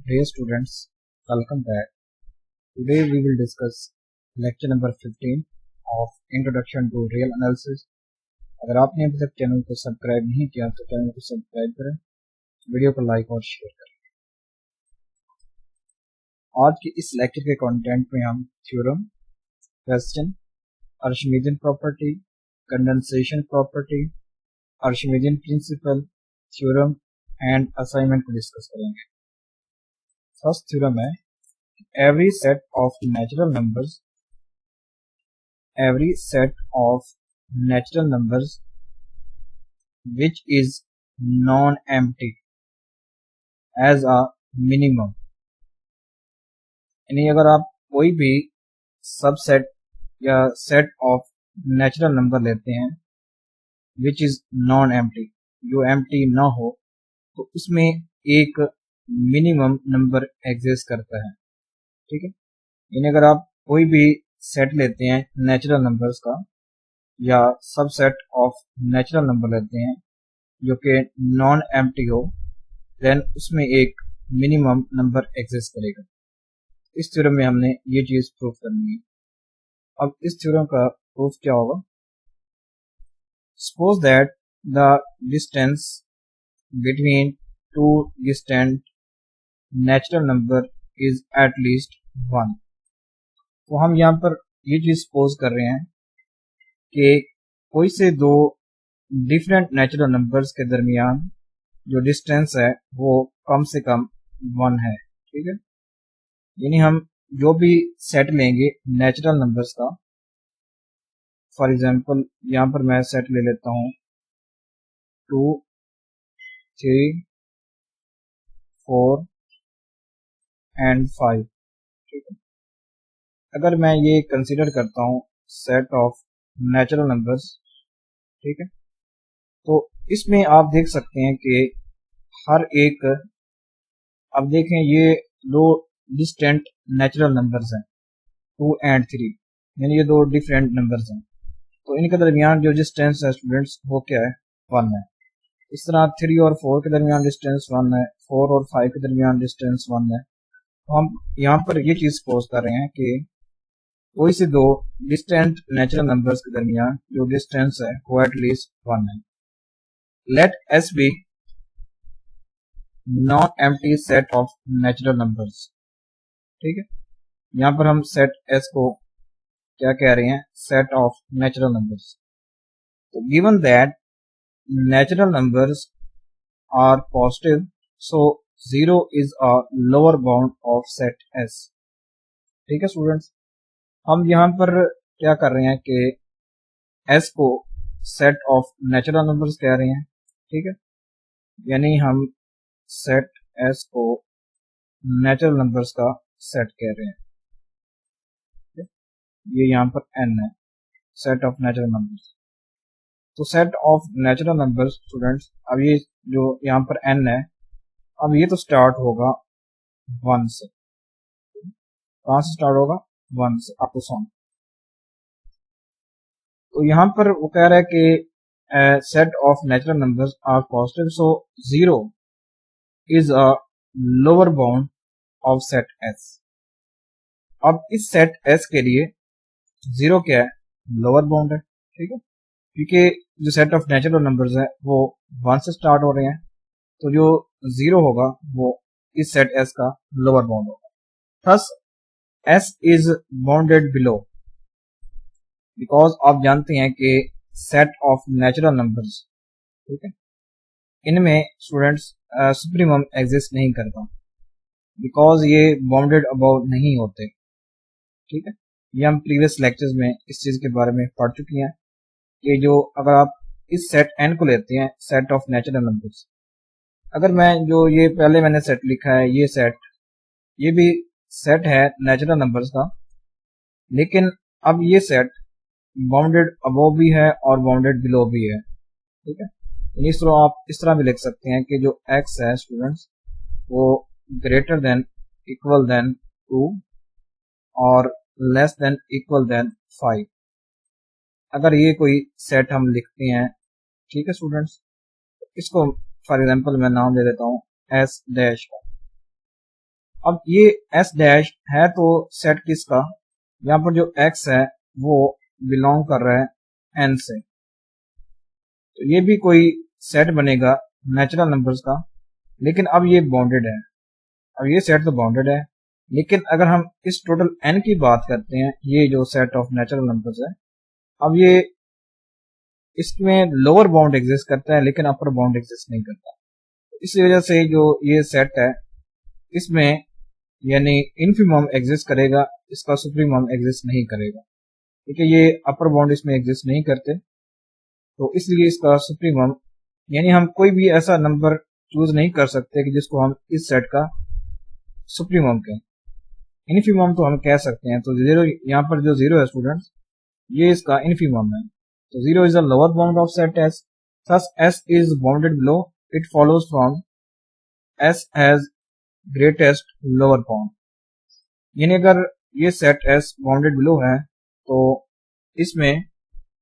Dear students, welcome back. Today we will discuss lecture number 15 of Introduction to Real Analysis. अगर आपने अभी तक channel को subscribe नहीं किया तो चैनल को सब्सक्राइब करें, वीडियो को लाइक और शेयर करें। आज की इस लेक्चर के कंटेंट में हम theorem, question, Archimedean property, condensation property, Archimedean principle, theorem and assignment को डिस्कस करेंगे। फर्स्ट थ्योरम है every set of natural numbers which is non-empty as a minimum, यानी अगर आप कोई भी सबसेट या सेट ऑफ नेचुरल नंबर लेते हैं which is non-empty, जो empty ना हो, तो उसमें एक मिनिमम नंबर एग्जिस्ट करता है। ठीक है, यानी अगर आप कोई भी सेट लेते हैं नेचुरल नंबर्स का या सबसेट ऑफ नेचुरल नंबर लेते हैं जो कि नॉन एम्प्टी हो, देन उसमें एक मिनिमम नंबर एग्जिस्ट करेगा। इस थ्योरम में हमने ये चीज प्रूफ करनी है। अब इस थ्योरम का प्रूफ क्या होगा? Suppose that the distance between two distant natural number is at least 1। तो हम यहाँ पर ये चीज सपोज कर रहे हैं कि कोई से दो डिफरेंट नेचुरल नंबर्स के दरमियान जो डिस्टेंस है वो कम से कम 1 है। ठीक है, यानी हम जो भी सेट लेंगे नेचुरल नंबर्स का, फॉर एग्जांपल यहाँ पर मैं सेट ले लेता हूँ 2, 3, 4 एंड 5। ठीक है, अगर मैं ये कंसीडर करता हूँ सेट ऑफ नेचुरल नंबर्स, ठीक है, तो इसमें आप देख सकते हैं कि हर एक, अब देखें ये दो डिस्टेंट नेचुरल नंबर्स हैं 2 एंड 3, यानी ये दो डिफरेंट नंबर्स हैं, तो इनके दरमियान जो डिस्टेंस है स्टूडेंट्स वो क्या है? 1 है। इस तरह 3 और 4 के दरमियान डिस्टेंस 1 है, 4 और 5 के दरमियान डिस्टेंस 1 है। तो हम यहाँ पर ये चीज सपोज कर रहे हैं कि कोई से दो डिस्टेंट नेचुरल नंबर्स के दरमियान जो डिस्टेंस है वो एटलीस्ट 1 है। Let S be non empty set of natural numbers. ठीक है, यहाँ पर हम सेट एस को क्या कह रहे हैं? Set of natural numbers. तो given that natural numbers are positive, so 0 is a lower bound of set S। ठीक है स्टूडेंट्स, हम यहाँ पर क्या कर रहे हैं कि S को सेट ऑफ नेचुरल नंबर्स कह रहे हैं। ठीक है, यानी हम सेट S को नेचुरल नंबर्स का सेट कह रहे हैं। ये यहाँ पर N है, सेट ऑफ नेचुरल नंबर्स। तो set of natural numbers students, अब ये जो यहाँ पर N है, अब ये तो स्टार्ट होगा 1 से। कहां से स्टार्ट होगा? 1 से अप टू सम। तो यहां पर वो कह रहा है कि set of natural numbers are positive, so 0 is a lower bound of set S। अब इस सेट S के लिए 0 क्या है? लोअर बाउंड है। ठीक है, क्योंकि जो सेट ऑफ नेचुरल नंबर्स है वो 1 से स्टार्ट हो रहे हैं, तो जो 0 होगा वो इस सेट S का लोअर बाउंड होगा। Thus S is bounded below, because आप जानते हैं कि सेट ऑफ नेचुरल नंबर्स, ठीक है, इनमें स्टूडेंट्स सुप्रीमम एग्जिस्ट नहीं करता, बिकॉज ये बाउंडेड अबाउ नहीं होते। ठीक है, ये हम प्रीवियस लेक्चर्स में इस चीज के बारे में पढ़ चुके हैं कि जो अगर आप इस सेट N को लेते हैं, सेट ऑफ नेचुरल नंबर्स, अगर मैं जो ये पहले मैंने सेट लिखा है, ये सेट, ये भी सेट है नेचुरल नंबर्स का, लेकिन अब ये सेट बाउंडेड अबव भी है और बाउंडेड बिलो भी है। ठीक है, इस तरह आप इस तरह भी लिख सकते हैं कि जो x है स्टूडेंट्स वो ग्रेटर देन इक्वल देन 2 और लेस देन इक्वल देन 5। अगर ये कोई सेट हम लिखते हैं, ठीक है स्टूडेंट्स, इसको फॉर एग्जांपल मैं नाम दे देता हूँ S डैश का। अब ये एस डैश है तो सेट किसका, यहाँ पर जो एक्स है वो बिलोंग कर रहा है एन से, तो ये भी कोई सेट बनेगा नेचुरल नंबर्स का, लेकिन अब ये बाउंडेड है। अब ये सेट तो बाउंडेड है, लेकिन अगर हम इस टोटल एन की बात करते हैं, ये जो सेट ऑफ नेचुरल नंबर्स है, अब ये इसमें लोअर बाउंड एग्जिस्ट करता है लेकिन अपर बाउंड एग्जिस्ट नहीं करता। इसी वजह से जो ये सेट है इसमें यानी इन्फिमम एग्जिस्ट करेगा, इसका सुप्रीमम एग्जिस्ट नहीं करेगा, क्योंकि ये अपर बाउंड इसमें एग्जिस्ट नहीं करते, तो इसलिए इसका सुप्रीमम यानी हम कोई भी ऐसा नंबर चूज नहीं कर सकते कि जिसको हम इस सेट का सुप्रीमम कहें। इन्फिमम तो हम कह सकते हैं, तो जीरो, यहाँ पर जो जीरो है स्टूडेंट्स, ये इसका इन्फिमम है। तो zero is the lower bound of set S, thus s is bounded below, it follows from s has greatest lower bound। यानी अगर ये सेट s बाउंडेड बिलो है तो इसमें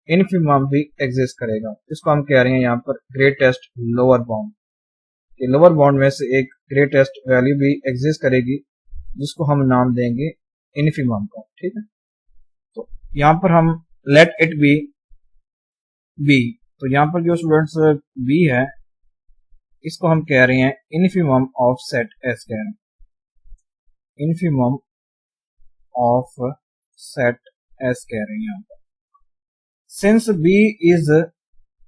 इन्फिमम भी एग्जिस्ट करेगा, इसको हम कह रहे हैं यहाँ पर ग्रेटेस्ट लोअर बाउंड। कि लोअर बाउंड में से एक ग्रेटेस्ट वैल्यू भी एग्जिस्ट करेगी जिसको हम नाम देंगे इन्फिमम का, ठीक है। तो यहाँ पर हम लेट इट बी बी, तो यहाँ पर जो स्टूडेंट्स बी है इसको हम कह रहे हैं इन्फिमम ऑफ सेट एस, कह रहे हैं इन्फिमम ऑफ सेट एस कह रहे हैं यहाँ पर। Since B is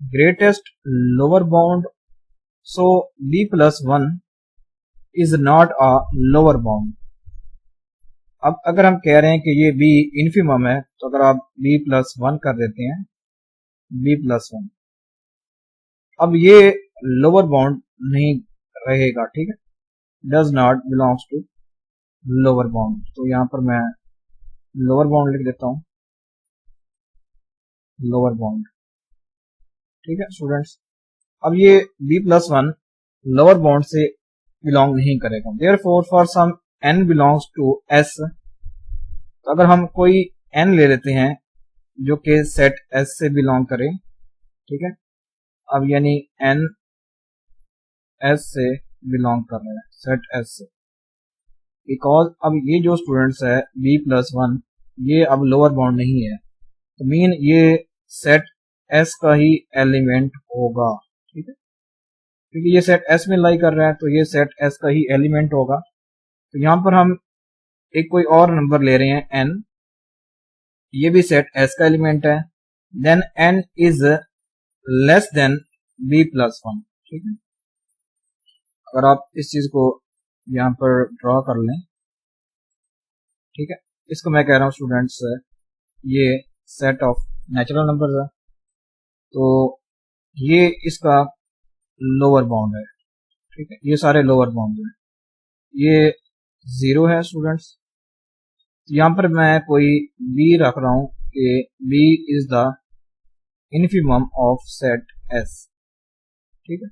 greatest lower bound, so b plus one is not a lower bound. अब अगर हम कह रहे हैं कि ये b इन्फिमम है, तो अगर आप b प्लस वन कर देते हैं, b प्लस वन, अब ये लोअर बाउंड नहीं रहेगा, ठीक है, does not belongs to lower bound. तो यहां पर मैं लोअर बाउंड लिख देता हूं, लोअर बाउंड, ठीक है स्टूडेंट्स। अब ये b plus one lower bound से बिलोंग नहीं करेगा, therefore for some n belongs to s, तो अगर हम कोई n ले लेते हैं जो कि सेट s से बिलोंग करे, ठीक है, अब यानी n s से बिलोंग कर रहे हैं, सेट s से, बिकॉज अब ये जो स्टूडेंट्स है b प्लस वन, ये अब लोअर बाउंड नहीं है, तो मीन ये सेट s का ही एलिमेंट होगा, ठीक है, क्योंकि ये सेट s में लाई कर रहा है तो ये सेट s का ही एलिमेंट होगा। तो यहां पर हम एक कोई और नंबर ले रहे हैं n, ये भी सेट s का एलिमेंट है, then n is less than b plus one, ठीक है। अगर आप इस चीज को यहां पर ड्रॉ कर लें, ठीक है, इसको मैं कह रहा हूं स्टूडेंट्स ये सेट ऑफ नेचुरल नंबर्स है, तो ये इसका लोअर बाउंड है, ठीक है, ये सारे लोअर बाउंड है, ये जीरो है स्टूडेंट्स। यहां पर मैं कोई b रख रहा हूं कि b is the infimum of set s, ठीक है,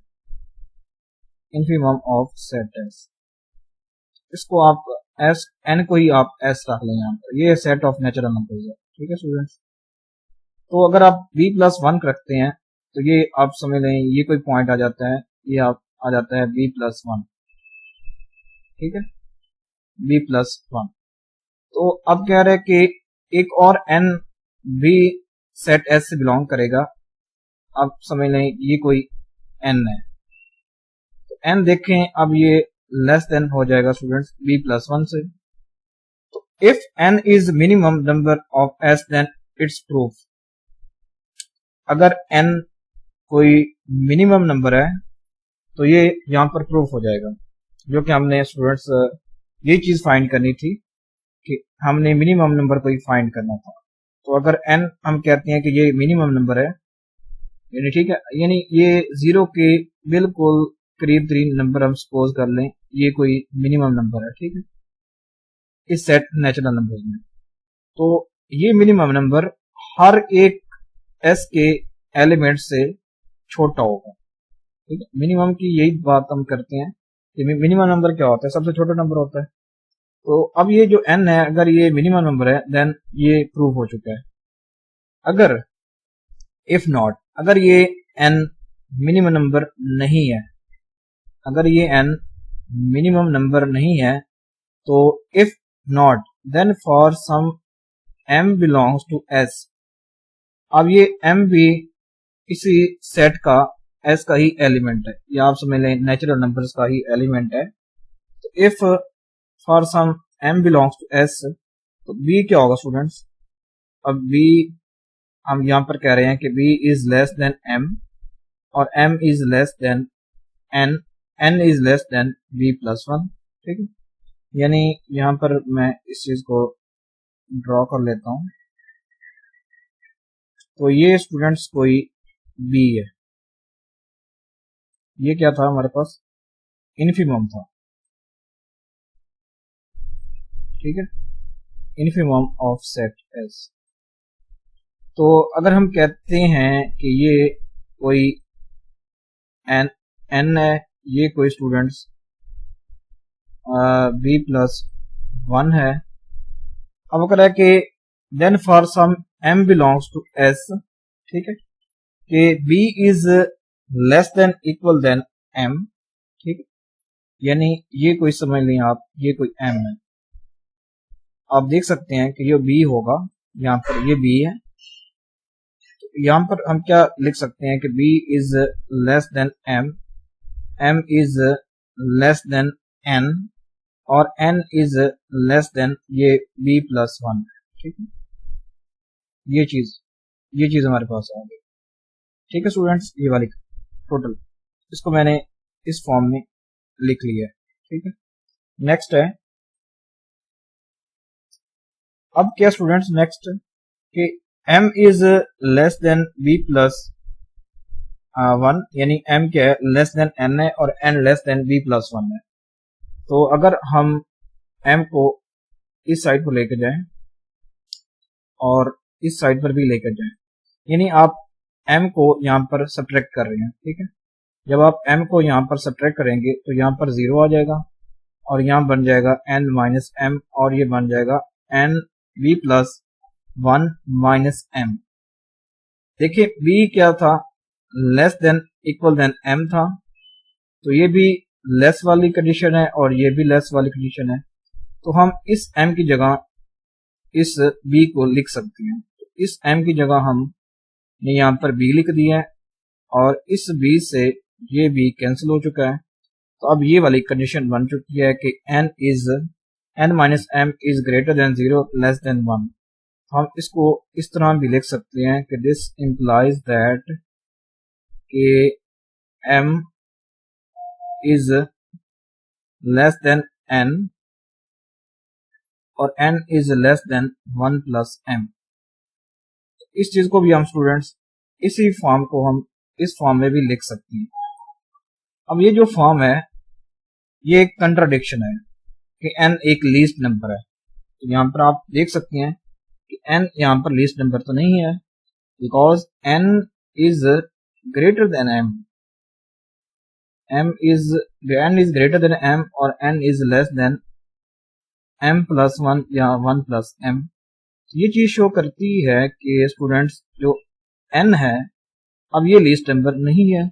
इन्फिमम ऑफ सेट s, इसको आप s n को ही आप s रख लें यहाँ पर, ये सेट ऑफ नेचुरल नंबर्स है, ठीक है स्टूडेंट्स। तो अगर आप b प्लस वन रखते हैं तो ये आप समझ लें ये कोई पॉइंट आ जाता है, ये आप आ जाता है b प्लस वन, ठीक है, b प्लस वन। तो अब कह रहे हैं कि एक और n भी सेट s से बिलोंग करेगा, अब समझ लें ये कोई n है, तो n देखें अब ये लेस देन हो जाएगा स्टूडेंट्स b प्लस वन से। तो if n is minimum number of s then it's proof, अगर n कोई मिनिमम नंबर है तो ये यहां पर प्रूफ हो जाएगा, जो कि हमने स्टूडेंट्स ये चीज फाइंड करनी थी कि हमने मिनिमम नंबर को ही फाइंड करना था। तो अगर n हम कहते हैं कि ये मिनिमम नंबर है, यानी ठीक है, यानी ये जीरो के बिल्कुल करीब तरीन नंबर हम सपोज कर लें ये कोई मिनिमम नंबर है, ठीक है, इस सेट नेचुरल नंबर में, तो ये मिनिमम नंबर हर एक s के एलिमेंट से छोटा होगा, ठीक है। मिनिमम की यही बात हम करते हैं कि मिनिमम नंबर क्या होता है, सबसे छोटा नंबर होता है। तो अब ये जो n है अगर ये मिनिमम नंबर है देन ये प्रूव हो चुका है। अगर इफ नॉट, अगर ये n मिनिमम नंबर नहीं है, अगर ये n मिनिमम नंबर नहीं है तो if not then for some m belongs to s। अब ये m भी इसी सेट का s का ही एलिमेंट है, या आप समझ लें नेचुरल नंबर्स का ही एलिमेंट है। तो if for some m belongs to s, तो b क्या होगा स्टूडेंट्स? अब b हम यहाँ पर कह रहे हैं कि b is less then m और m is less than n, n is less than b plus 1। ठीक है, यानी यहाँ पर मैं इस चीज को ड्रॉ कर लेता हूं। तो ये स्टूडेंट्स कोई b है, ये क्या था हमारे पास? इन्फिमम था। ठीक है, इन्फिमम ऑफ सेट S। तो अगर हम कहते हैं कि ये कोई n है, ये कोई स्टूडेंट्स b प्लस 1 है। अब अगर है कि then for some m belongs to s, ठीक है, कि b is less than equal than m। ठीक है, यानी ये कोई समझ लें आप, ये कोई m है। आप देख सकते हैं कि ये b होगा, यहाँ पर ये b है। यहाँ पर हम क्या लिख सकते हैं कि b is less then m, m is less than n और n इज लेस देन ये b प्लस 1। ठीक है, ये चीज हमारे पास आ गई। ठीक है स्टूडेंट्स, ये वाली टोटल, इसको मैंने इस फॉर्म में लिख लिया है। ठीक है, नेक्स्ट है, अब क्या स्टूडेंट्स नेक्स्ट कि m is less than b plus 1, यानी m क्या है? लेस देन n है और n less than b plus 1 है। तो अगर हम m को इस साइड पर लेकर जाएं और इस साइड पर भी लेकर जाएं, यानी आप m को यहाँ पर सब्ट्रैक्ट कर रहे हैं। ठीक है, जब आप m को यहाँ पर सब्ट्रैक्ट करेंगे तो यहाँ पर 0 आ जाएगा और यहाँ बन जाएगा n माइनस m और ये बन जाएगा n b plus 1 minus m। देखिए b क्या था? Less than equal than m था, तो ये भी लेस वाली कंडीशन है और ये भी लेस वाली कंडीशन है। तो हम इस m की जगह इस b को लिख सकते हैं। तो इस m की जगह हमने यहाँ पर b लिख दिया है और इस b से ये b कैंसिल हो चुका है। तो अब ये वाली कंडीशन बन चुकी है कि n minus m is greater than 0 less than 1। हम इसको इस तरह भी लिख सकते हैं कि दिस इंप्लाइज दैट कि m is less than n और n is less then 1 plus m। इस चीज को भी हम स्टूडेंट्स इसी फॉर्म को हम इस फॉर्म में भी लिख सकते हैं। अब ये जो फॉर्म है ये एक कंट्राडिक्शन है कि n एक लीस्ट नंबर है। तो यहाँ पर आप देख सकते हैं कि n यहाँ पर लीस्ट नंबर तो नहीं है, because n is greater then m, n is greater then m और n is less then m plus 1 या 1 प्लस m। ये चीज शो करती है कि स्टूडेंट्स जो n है अब ये लीस्ट नंबर नहीं है।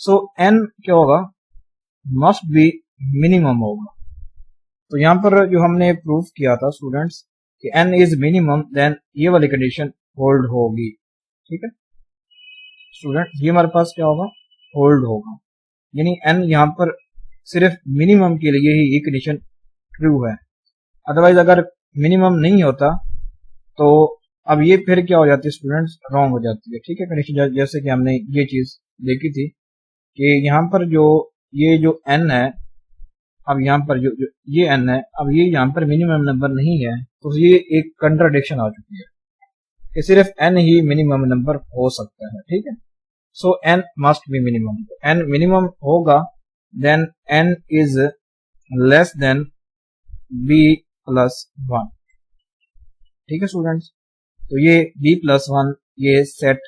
सो n क्या होगा? मस्ट बी मिनिमम होगा। तो यहाँ पर जो हमने प्रूफ किया था स्टूडेंट्स कि n इज मिनिमम, देन ये वाली कंडीशन होल्ड होगी। ठीक है स्टूडेंट, ये हमारे पास क्या होगा? होल्ड होगा, यानी n यहाँ पर सिर्फ मिनिमम के लिए ही ये कंडीशन ट्रू है। अदरवाइज अगर मिनिमम नहीं होता तो अब ये फिर क्या हो जाती है स्टूडेंट्स? रॉन्ग हो जाती है। ठीक है कंडीशन, जैसे कि हमने ये चीज देखी थी कि यहाँ पर जो ये जो n है, अब यहाँ पर जो ये n है, अब ये यहाँ पर मिनिमम नंबर नहीं है, तो ये एक कंट्राडिक्शन आ चुकी है कि सिर्फ n ही मिनिमम नंबर हो सकता है। ठीक है, so n must be minimum. n minimum होगा then n is less than b plus 1। ठीक है स्टूडेंट्स, तो ये b प्लस 1 ये सेट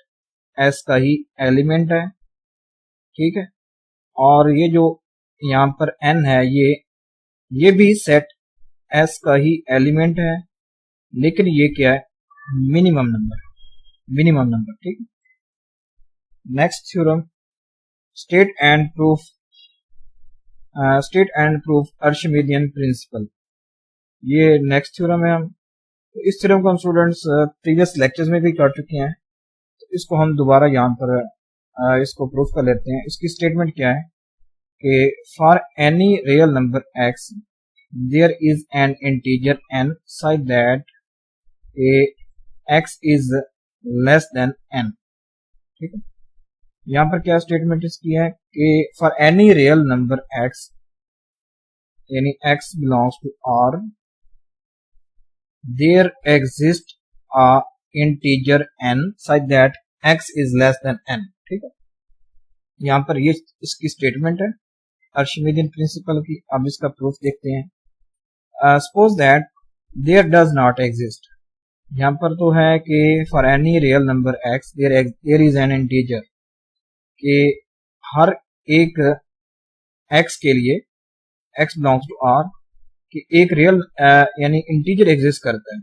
S का ही एलिमेंट है। ठीक है, और ये जो यहाँ पर n है ये भी सेट S का ही एलिमेंट है, लेकिन ये क्या है? Minimum number. ठीक है, next theorem, state and proof Archimedean principle. ये नेक्स्ट थ्योरम है। हम इस थ्योरम को हम स्टूडेंट्स प्रीवियस लेक्चर्स में भी कर चुके हैं, तो इसको हम दोबारा यहाँ पर इसको प्रूफ कर लेते हैं। इसकी स्टेटमेंट क्या है कि for any real number x there is an integer n such that x is less than n। ठीक है, यहाँ पर क्या स्टेटमेंट इसकी है कि for any real number x यानी x belongs to r there exists a integer n such that x is less than n। ठीक है, यहाँ पर ये इसकी स्टेटमेंट है आर्शिमिडियन प्रिंसिपल की। अब इसका प्रूफ देखते हैं। Suppose that there does not exist, यहाँ पर तो है कि for any real number x there is an integer, कि हर एक x के लिए x बिलोंग्स टू r कि एक रियल यानी इंटीजर एग्जिस्ट करता है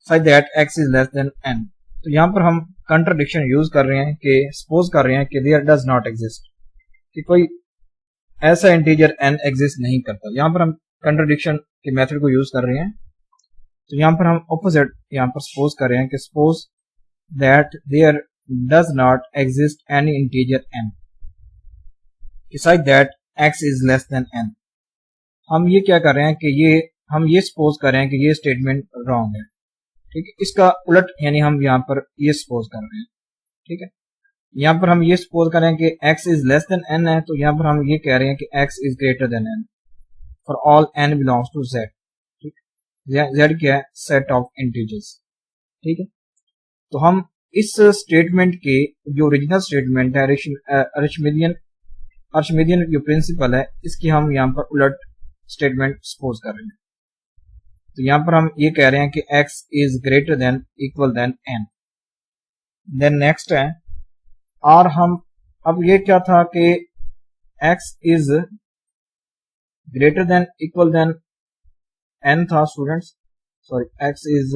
such that x is less than n। तो यहाँ पर हम कंट्राडिक्शन यूज कर रहे हैं कि सपोज कर रहे हैं कि देयर डज नॉट एग्जिस्ट, कि कोई ऐसा इंटीजर n एग्जिस्ट नहीं करता। यहाँ पर हम कंट्राडिक्शन के मेथड को यूज कर रहे हैं। तो यहाँ पर हम ऑपोजिट यहाँ पर सपोज कर रहे हैं कि suppose that there does not exist any integer n such that x is less than n। हम ये क्या कर रहे हैं कि हम ये सपोज कर रहे हैं कि ये स्टेटमेंट रॉन्ग है। ठीक है, इसका उलट यानी हम यहाँ पर ये सपोज कर रहे हैं। ठीक है, यहाँ पर हम ये सपोज कर रहे हैं कि x is less than n है, तो यहाँ पर हम ये कह रहे हैं कि x is greater than n for all n belongs to z। ठीक है, z क्या है, सेट ऑफ इंटीजर्स। ठीक है, तो हम इस स्टेटमेंट के जो ओरिजिनल स्टेटमेंट है आर्शिमिडियन जो प्रिंसिपल है, इसकी हम यहाँ पर उलट स्टेटमेंट सपोज कर रहे हैं। तो यहाँ पर हम ये कह रहे हैं कि x is greater than equal than n। Then next है, और हम अब ये क्या था कि x is greater than equal than n था students, sorry x is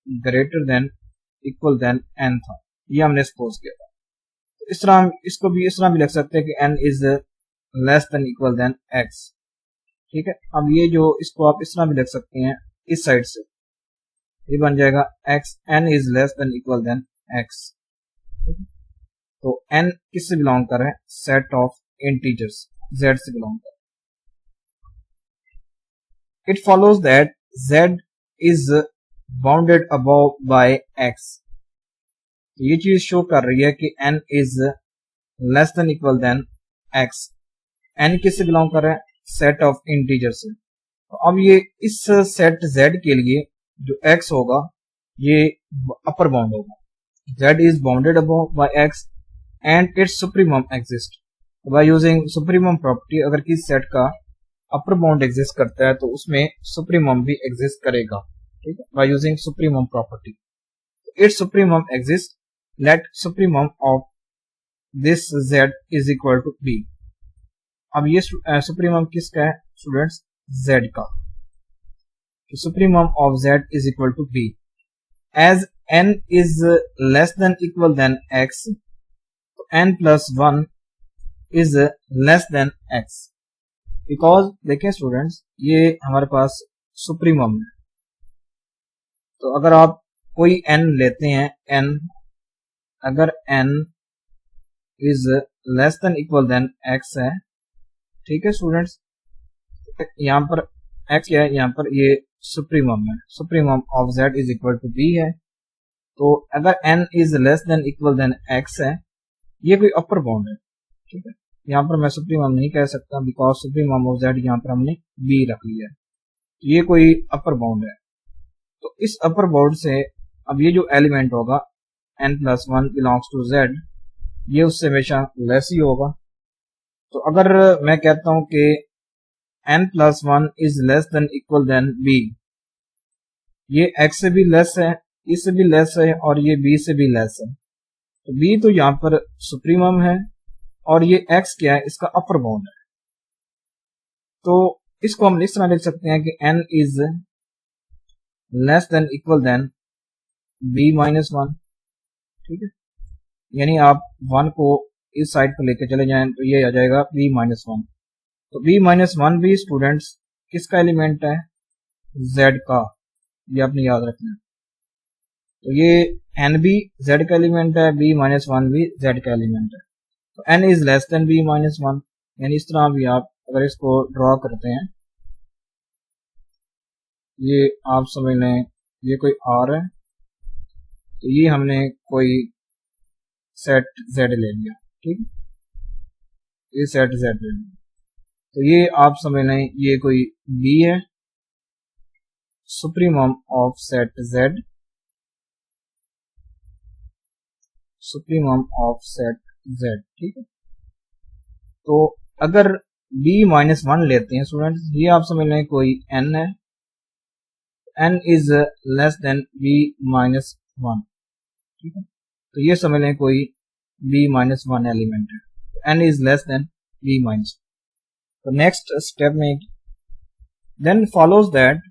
greater than equal than n था, ये हमने सपोज किया था। तो इस तरह हम इसको भी इस तरह भी लिख सकते हैं कि n is less than equal than x। ठीक है, अब ये जो इसको आप इस तरह भी लिख सकते हैं इस साइड से, ये बन जाएगा n is less than equal than x। तो n किससे बिलोंग कर रहा है, सेट ऑफ इंटीजर्स z से बिलोंग कर रहा है। It follows that z is bounded above by x। ये चीज शो कर रही है कि n is less than equal than x। n किससे बिलोंग कर रहा है, सेट ऑफ इंटीजर से। तो अब ये इस सेट z के लिए जो x होगा ये अपर बाउंड होगा, z is bounded above by x and its supremum exist. By using supremum property, अगर किसी सेट का अपर बाउंड एग्जिस्ट करता है तो उसमें सुप्रीमम भी एग्जिस्ट करेगा। ठीक है, by using supremum property its supremum exist, let supremum of this z is equal to b। अब ये सुप्रीमम किसका है स्टूडेंट्स, z का। Supremum of z is equal to b as n is less than equal than x, तो n plus 1 is less than x। Because देखिए students, ये हमारे पास supremum है। तो अगर आप कोई n लेते हैं, n अगर n is less than equal than x है, ठीक है स्टूडेंट्स, यहाँ पर x क्या है, यहाँ पर ये सुप्रीमम है, supremum of z is equal to b है। तो अगर n is less than equal than x है, ये कोई अपर बाउंड है। ठीक है, यहाँ पर मैं सुप्रीमम नहीं कह सकता बिकॉज सुप्रीमम ऑफ z यहाँ पर हमने b रख लिया है, तो ये कोई अपर बाउंड है। तो इस अपर बाउंड से अब ये जो एलिमेंट होगा n plus 1 belongs to z, ये उससे हमेशा लेस ही होगा। तो अगर मैं कहता हूं कि n plus 1 is less than equal than b, ये x से भी लेस है, इससे भी लेस है और ये b से भी लेस है। तो b तो यहाँ पर सुप्रीमम है और ये x क्या है, इसका अपर बाउंड है। तो इसको हम इस तरह लिख सकते हैं कि n is less than equal than b minus 1। ठीक है, यानी आप 1 को इस साइड पर लेके चले जाएं तो ये आ जाएगा b माइनस 1। तो b माइनस 1 भी स्टूडेंट्स किसका एलिमेंट है, z का, ये आपने याद रखना है। तो ये n भी z का एलिमेंट है, b माइनस वन भी z का एलिमेंट है। तो n is less than b minus one, यानी इस तरह भी आप अगर इसको ड्रॉ करते हैं, ये आप समझ लें ये कोई r है, तो ये हमने कोई सेट z ले लिया, ठीक, ये सेट z ले लिया। तो ये आप समझ लें ये कोई b है, supremum of set z, supremum of set z, ठीक है। तो अगर b माइनस वन लेते हैं स्टूडेंट्स, ये आप समझ लें कोई n है, n is less than b minus one, ठीक है। तो ये समझ लें कोई b माइनस वन एलिमेंट है, n is less than b minus. तो नेक्स्ट स्टेप में देन फॉलोज दैट,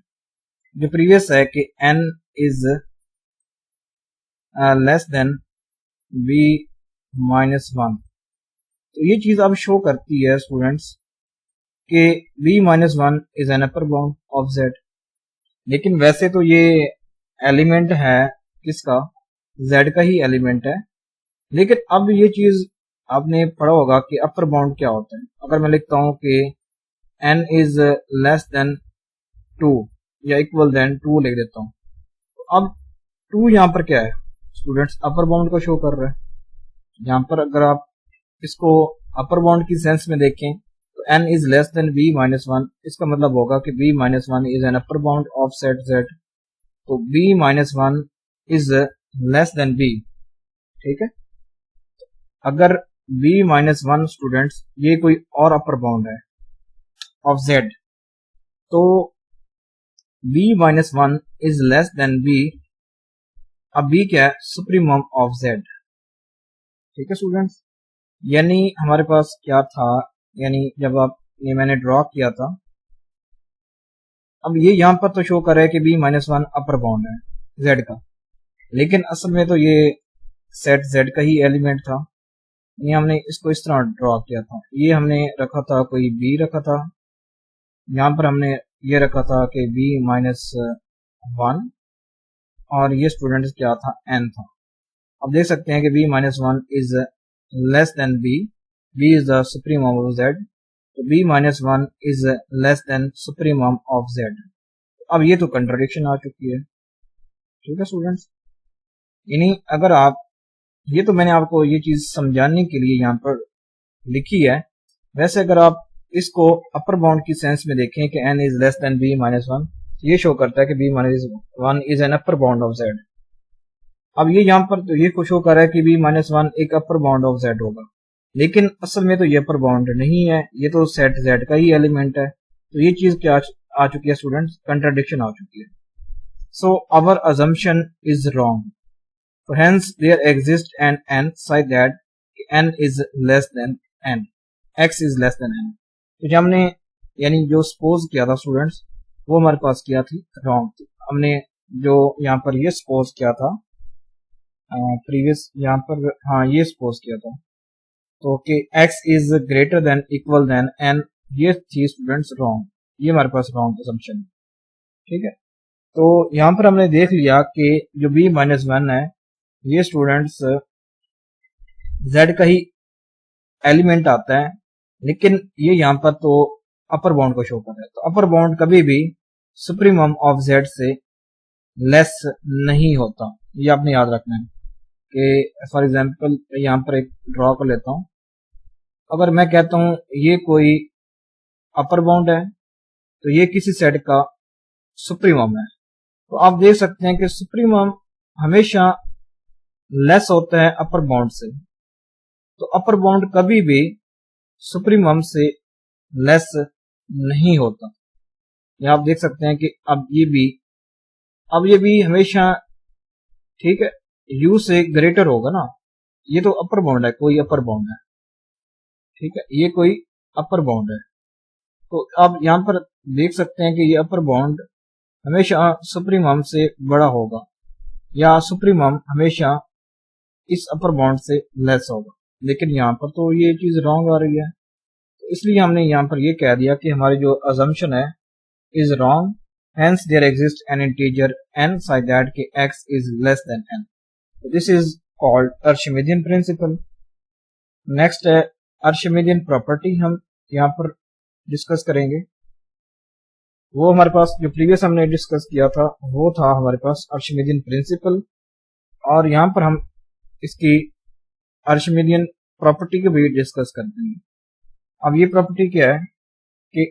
जो प्रीवियस है कि n is less than b minus one. तो ये चीज अब शो करती है स्टूडेंट्स कि b minus one is an upper bound of z, लेकिन वैसे तो ये एलिमेंट है किसका, z का ही एलिमेंट है। लेकिन अब ये चीज आपने पढ़ा होगा कि अपर बाउंड क्या होता है। अगर मैं लिखता हूं कि n इज लेस देन 2 या इक्वल देन 2 लिख देता हूं, तो अब 2 यहां पर क्या है स्टूडेंट्स, अपर बाउंड को शो कर रहा है। यहां पर अगर आप इसको अपर बाउंड की सेंस में देखें तो n is less than b minus one, इसका मतलब होगा कि b minus one is an upper bound of set z। तो b minus one is less than b, ठीक है। अगर b माइनस वन स्टूडेंट्स ये कोई और अपर बाउंड है ऑफ z, तो b minus one is less than b, अब b क्या है, सुप्रीमम ऑफ z, ठीक है स्टूडेंट्स। यानी हमारे पास क्या था, यानी जब आप ये मैंने ड्रॉ किया था, अब ये यहां पर तो शो कर रहा है कि b माइनस वन अपर बाउंड है z का, लेकिन असल में तो ये सेट z का ही एलिमेंट था। ये हमने इसको इस तरह ड्रॉ किया था, ये हमने रखा था कोई b रखा था, यहां पर हमने ये रखा था कि b माइनस वन, और ये स्टूडेंट्स क्या था, n था। अब देख सकते हैं कि b minus one is less than b, b is the supremum of z, तो b minus one is less then supremum of z। अब ये तो कंट्राडिक्शन आ चुकी है, ठीक है स्टूडेंट्स। यानी अगर आप, ये तो मैंने आपको ये चीज समझाने के लिए यहाँ पर लिखी है, वैसे अगर आप इसको अपर बाउंड की सेंस में देखें कि n is less than b minus one, ये शो करता है कि b minus one is an upper bound of z। अब ये यहाँ पर तो ये शो कर रहा है कि b माइनस वन एक अपर बाउंड ऑफ z होगा, लेकिन असल में तो ये अपर बाउंड नहीं है, ये तो सेट z का ही एलिमेंट है। तो ये चीज क्या आ चुकी है स्टूडेंट्स, कंट्राडिक्शन आ चुकी है। So our assumption is wrong, so hence there exists an n such that n is less than n, x is less than n। तो जो हमने यानी जो सपोज किया था स्टूडेंट्स, वो हमारे पास किया थी रॉन्ग थी। हमने जो यहाँ पर ये सपोज किया था प्रीवियस, यहाँ पर हाँ ये सपोज किया था तो कि x is greater than equal than n, ये थी स्टूडेंट्स रॉन्ग, ये हमारे पास रॉन्ग असम्पशन, ठीक है। तो यहाँ पर हमने देख लिया कि जो b माइनस वन है ये स्टूडेंट्स z का ही एलिमेंट आता है, लेकिन ये यहाँ पर तो अपर बाउंड को शो कर रहा है। तो अपर बाउंड कभी भी सुप्रीमम ऑफ z से लेस नहीं होता, ये आपने याद रखना है। कि फॉर एग्जांपल यहाँ पर एक ड्रॉ कर लेता हूँ, अगर मैं कहता हूँ ये कोई अपर बाउंड है तो ये किसी सेट का सुप्रीमम है, तो आप देख सकते हैं कि सुप्रीमम हमेशा लेस होता है अपर बाउंड से। तो अपर बाउंड कभी भी सुप्रीमम से लेस नहीं होता। ये आप देख सकते हैं कि अब ये भी हमेशा, ठीक है, u से ग्रेटर होगा ना, ये तो अपर बाउंड है, कोई अपर बाउंड है, ठीक है, ये कोई अपर बाउंड है। तो आप यहाँ पर देख सकते हैं कि ये अपर बाउंड हमेशा सुप्रीमम से बड़ा होगा, या सुप्रीमम हमेशा इस अपर बाउंड से लेस होगा। लेकिन यहाँ पर तो ये चीज रॉन्ग आ रही है, तो इसलिए हमने यहाँ पर ये कह दिया कि हमारी जो अजम्पशन है is wrong, hence there exists an integer n such that x is less than n. This is called Archimedean principle. Next है आर्शिमिडियन प्रॉपर्टी, हम यहाँ पर डिस्कस करेंगे। वो हमारे पास जो प्रीवियस हमने डिस्कस किया था वो था हमारे पास आर्शिमिडियन प्रिंसिपल, और यहाँ पर हम इसकी आर्शिमिडियन प्रॉपर्टी को भी डिस्कस करते हैं। अब ये प्रॉपर्टी क्या है कि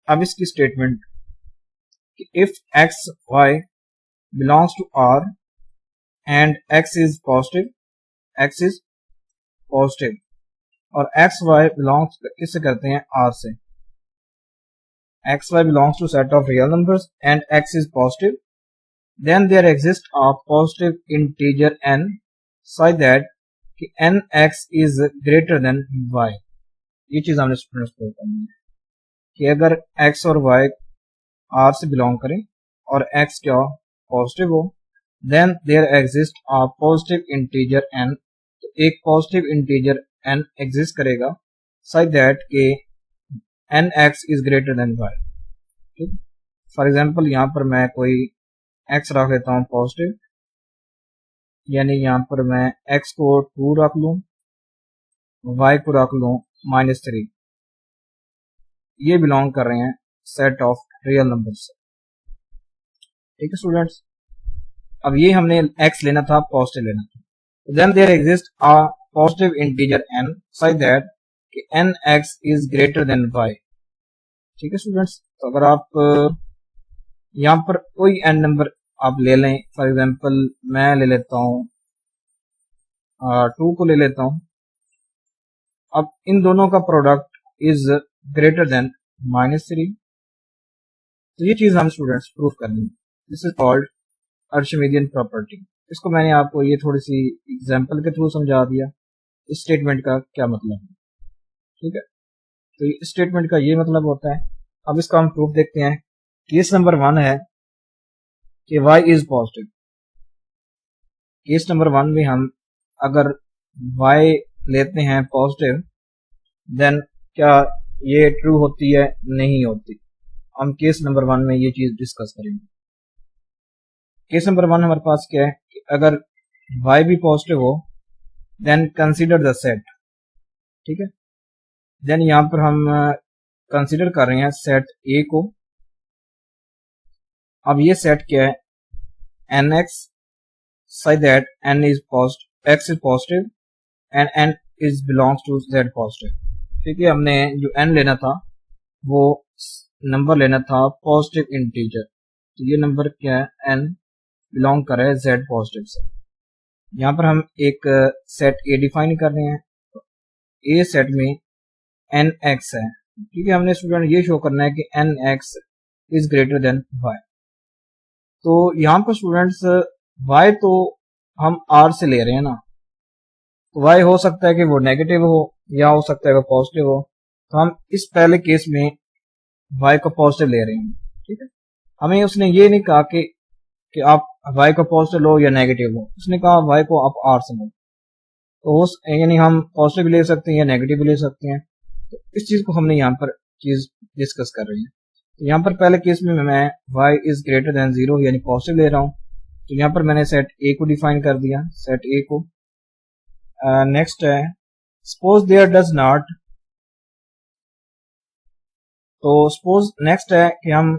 अब इसकी स्टेटमेंट कि if x y belongs to R and x is positive और एक्स वाई बिलोंग्स किससे करते हैं, आर से। X y belongs to set of real numbers and x is positive, then there exist a positive integer n such that कि n x is greater than y। ये चीज हमने students को करनी है कि अगर x और y r से बिलोंग करें और x क्या पॉजिटिव हो, then there exist a positive integer n, तो एक पॉजिटिव इंटीजर n एग्जिस्ट करेगा such that कि n x is greater than y। ठीक, फॉर एग्जांपल यहाँ पर मैं कोई x रख लेता हूँ पॉजिटिव, यानी यहाँ पर मैं x को 2 रख लूं, y को रख लूं -3, ये बिलोंग कर रहे हैं सेट ऑफ रियल नंबर से। ठीक है स्टूडेंट्स, अब ये हमने x लेना था, पॉजिटिव लेना था, then there exist a positive integer n such that कि n x is greater than y। ठीक है स्टूडेंट्स, तो अगर आप यहाँ पर कोई n नंबर आप ले लें, फॉर एग्जांपल मैं ले लेता हूँ 2 को ले लेता हूँ, अब इन दोनों का प्रोडक्ट इज ग्रेटर देन -3, तो ये चीज हम स्टूडेंट्स प्रूफ करनी है। This is called Archimedean property. इसको मैंने आपको ये थोड़ी सी एग्जांपल के थ्रू समझा दिया, इस स्टेटमेंट का क्या मतलब है। ठीक है, तो इस स्टेटमेंट का ये मतलब होता है। अब इसका हम प्रूफ देखते हैं। केस नंबर 1 है कि y is positive. Case number 1 में हम अगर y लेते हैं पॉजिटिव, देन क्या ये ट्रू होती है, नहीं होती। हम केस नंबर 1 में ये चीज डिस्कस करेंगे। केस नंबर 1 हमारे पास क्या है कि अगर y भी पॉजिटिव हो, देन कंसीडर द सेट। ठीक है, देन यहां पर हम कंसीडर कर रहे हैं सेट A को। अब ये सेट क्या है, nx such that n is positive, x is positive and n is belongs to z positive। ठीक है, हमने जो n लेना था वो नंबर लेना था पॉजिटिव इंटीजर, तो ये नंबर क्या है, n बिलोंग कर रहा है z पॉजिटिव से। यहाँ पर हम एक सेट A डिफाइन कर रहे हैं, तो A सेट में nx है। ठीक है, हमने स्टूडेंट ये शो करना है कि nx is greater than y। तो यहाँ पर स्टूडेंट्स y तो हम r से ले रहे हैं ना, तो y हो सकता है कि वो नेगेटिव हो या हो सकता है वो पॉजिटिव हो, तो हम इस पहले केस में y को पॉजिटिव ले रहे हैं। ठीक है, हमें उसने ये नहीं कहा कि आप y को पॉजिटिव लो या नेगेटिव लो, उसने कहा y को आप r से लो, तो यानी हम पॉजिटिव भी ले सकते हैं या नेगेटिव भी ले सकते हैं। तो इस चीज को हमने यहाँ पर चीज डिस्कस कर रहे हैं। तो यहाँ पर पहले केस में मैं y इज ग्रेटर देन 0 यानी पॉजिटिव ले रहा हूँ, तो यहाँ पर मैंने सेट A को डिफाइन कर दिया, सेट A को। नेक्स्ट है सपोज देयर डज नॉट, तो सपोज नेक्स्ट है कि हम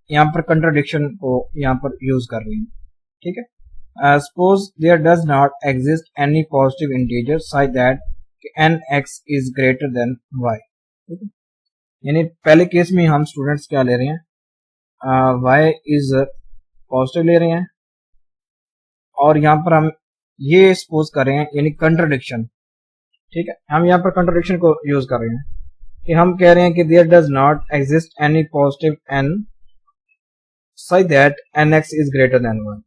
यहाँ पर कंट्राडिक्शन को यहाँ पर यूज कर रहे हैं। ठीक है, suppose there does not exist any positive integer such that nx is greater than y। ठीक है, यानी पहले केस में हम स्टूडेंट्स क्या ले रहे हैं, y इज पॉजिटिव ले रहे हैं, और यहाँ पर हम ये सपोज कर रहे हैं यानी कंट्राडिक्शन। ठीक है, हम यहाँ पर कंट्राडिक्शन को यूज कर रहे हैं कि हम कह रहे हैं कि there does not exist any positive n such that nx is greater than y।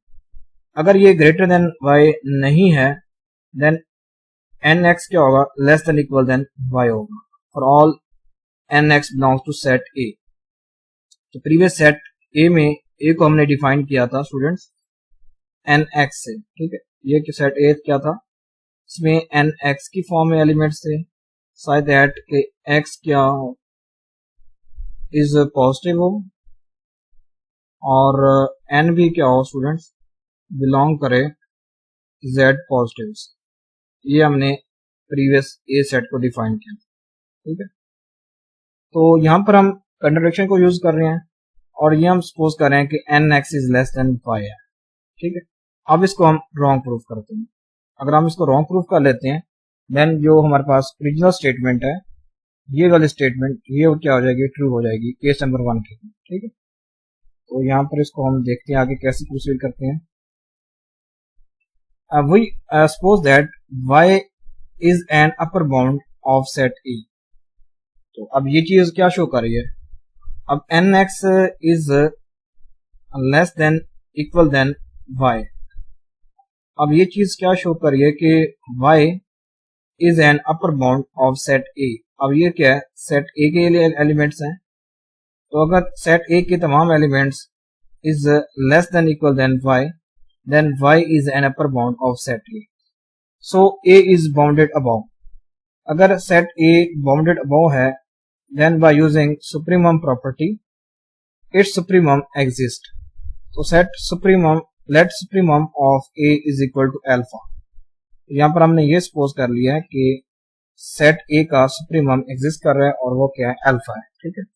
अगर ये ग्रेटर देन y नहीं है, देन nx क्या होगा, less than equal then y होगा for all nx belongs to set A। तो previous set A में A को हमने डिफाइन किया था स्टूडेंट्स nx से। ठीक है, ये सेट A क्या था, इसमें nx की फॉर्म में एलिमेंट्स थे सच दैट के x क्या हो, इज पॉजिटिव हो और एन भी क्या हो स्टूडेंट्स, बिलोंग करे जेड पॉजिटिव्स। ये हमने प्रीवियस ए सेट को डिफाइन किया, ठीक है। तो यहाँ पर हम कंट्राडिक्शन को यूज कर रहे हैं और ये हम सपोज कर रहे हैं कि n x is less than y है, ठीक है। अब इसको हम रॉन्ग प्रूफ करते हैं। अगर हम इसको रॉन्ग प्रूफ कर लेते हैं देन जो हमारे पास ओरिजिनल स्टेटमेंट है, ये वाली स्टेटमेंट ये क्या हो जाएगी, ट्रू हो जाएगी केस नंबर 1 के, ठीक है। तो यहाँ पर इसको हम देखते हैं आगे कैसे प्रोसीड करते हैं। We suppose that y is an upper bound of set A. तो अब ये चीज क्या शो कर रही है, अब n x is less than equal then y। अब ये चीज क्या शो कर रही है कि y is an upper bound of set ए। अब ये क्या है, सेट ए के एलिमेंट्स हैं, तो अगर सेट ए के तमाम elements is less than equal then y, then y is an upper bound of set A. So A is bounded above. अगर set A bounded above है, then by using supremum property, its supremum exists. तो set supremum, let supremum of A is equal to alpha. यहाँ पर हमने ये suppose कर लिया है कि set A का supremum exist कर रहा है और वो क्या है, alpha है, ठीक है।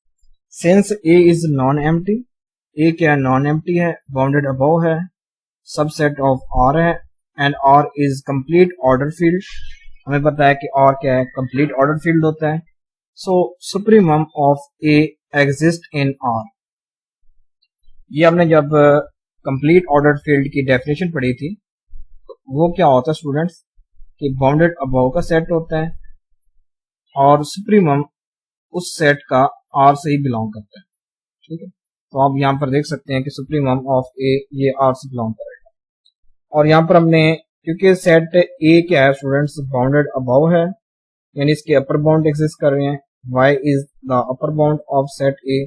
Since A is non-empty, A क्या है, non-empty है, bounded above है, सबसेट ऑफ R है and R is complete order field. हमें पता है कि R क्या है, कंप्लीट ऑर्डर फील्ड होता है। So supremum of A exist in R। ये हमने जब कंप्लीट ऑर्डर फील्ड की डेफिनेशन पढ़ी थी तो वो क्या होता है स्टूडेंट्स कि बाउंडेड अबव का सेट होता है और सुप्रीमम उस सेट का R से ही बिलोंग करता है, ठीक है। तो आप यहाँ पर देख सकते हैं कि सुप्रीमम ऑफ A ये R से बिलोंग करेगा। और यहाँ पर हमने क्योंकि सेट A क्या है स्टूडेंट्स, बाउंडेड अबव है, यानी इसके अपर बाउंड एग्जिस्ट कर रहे हैं, y is the upper bound of set A,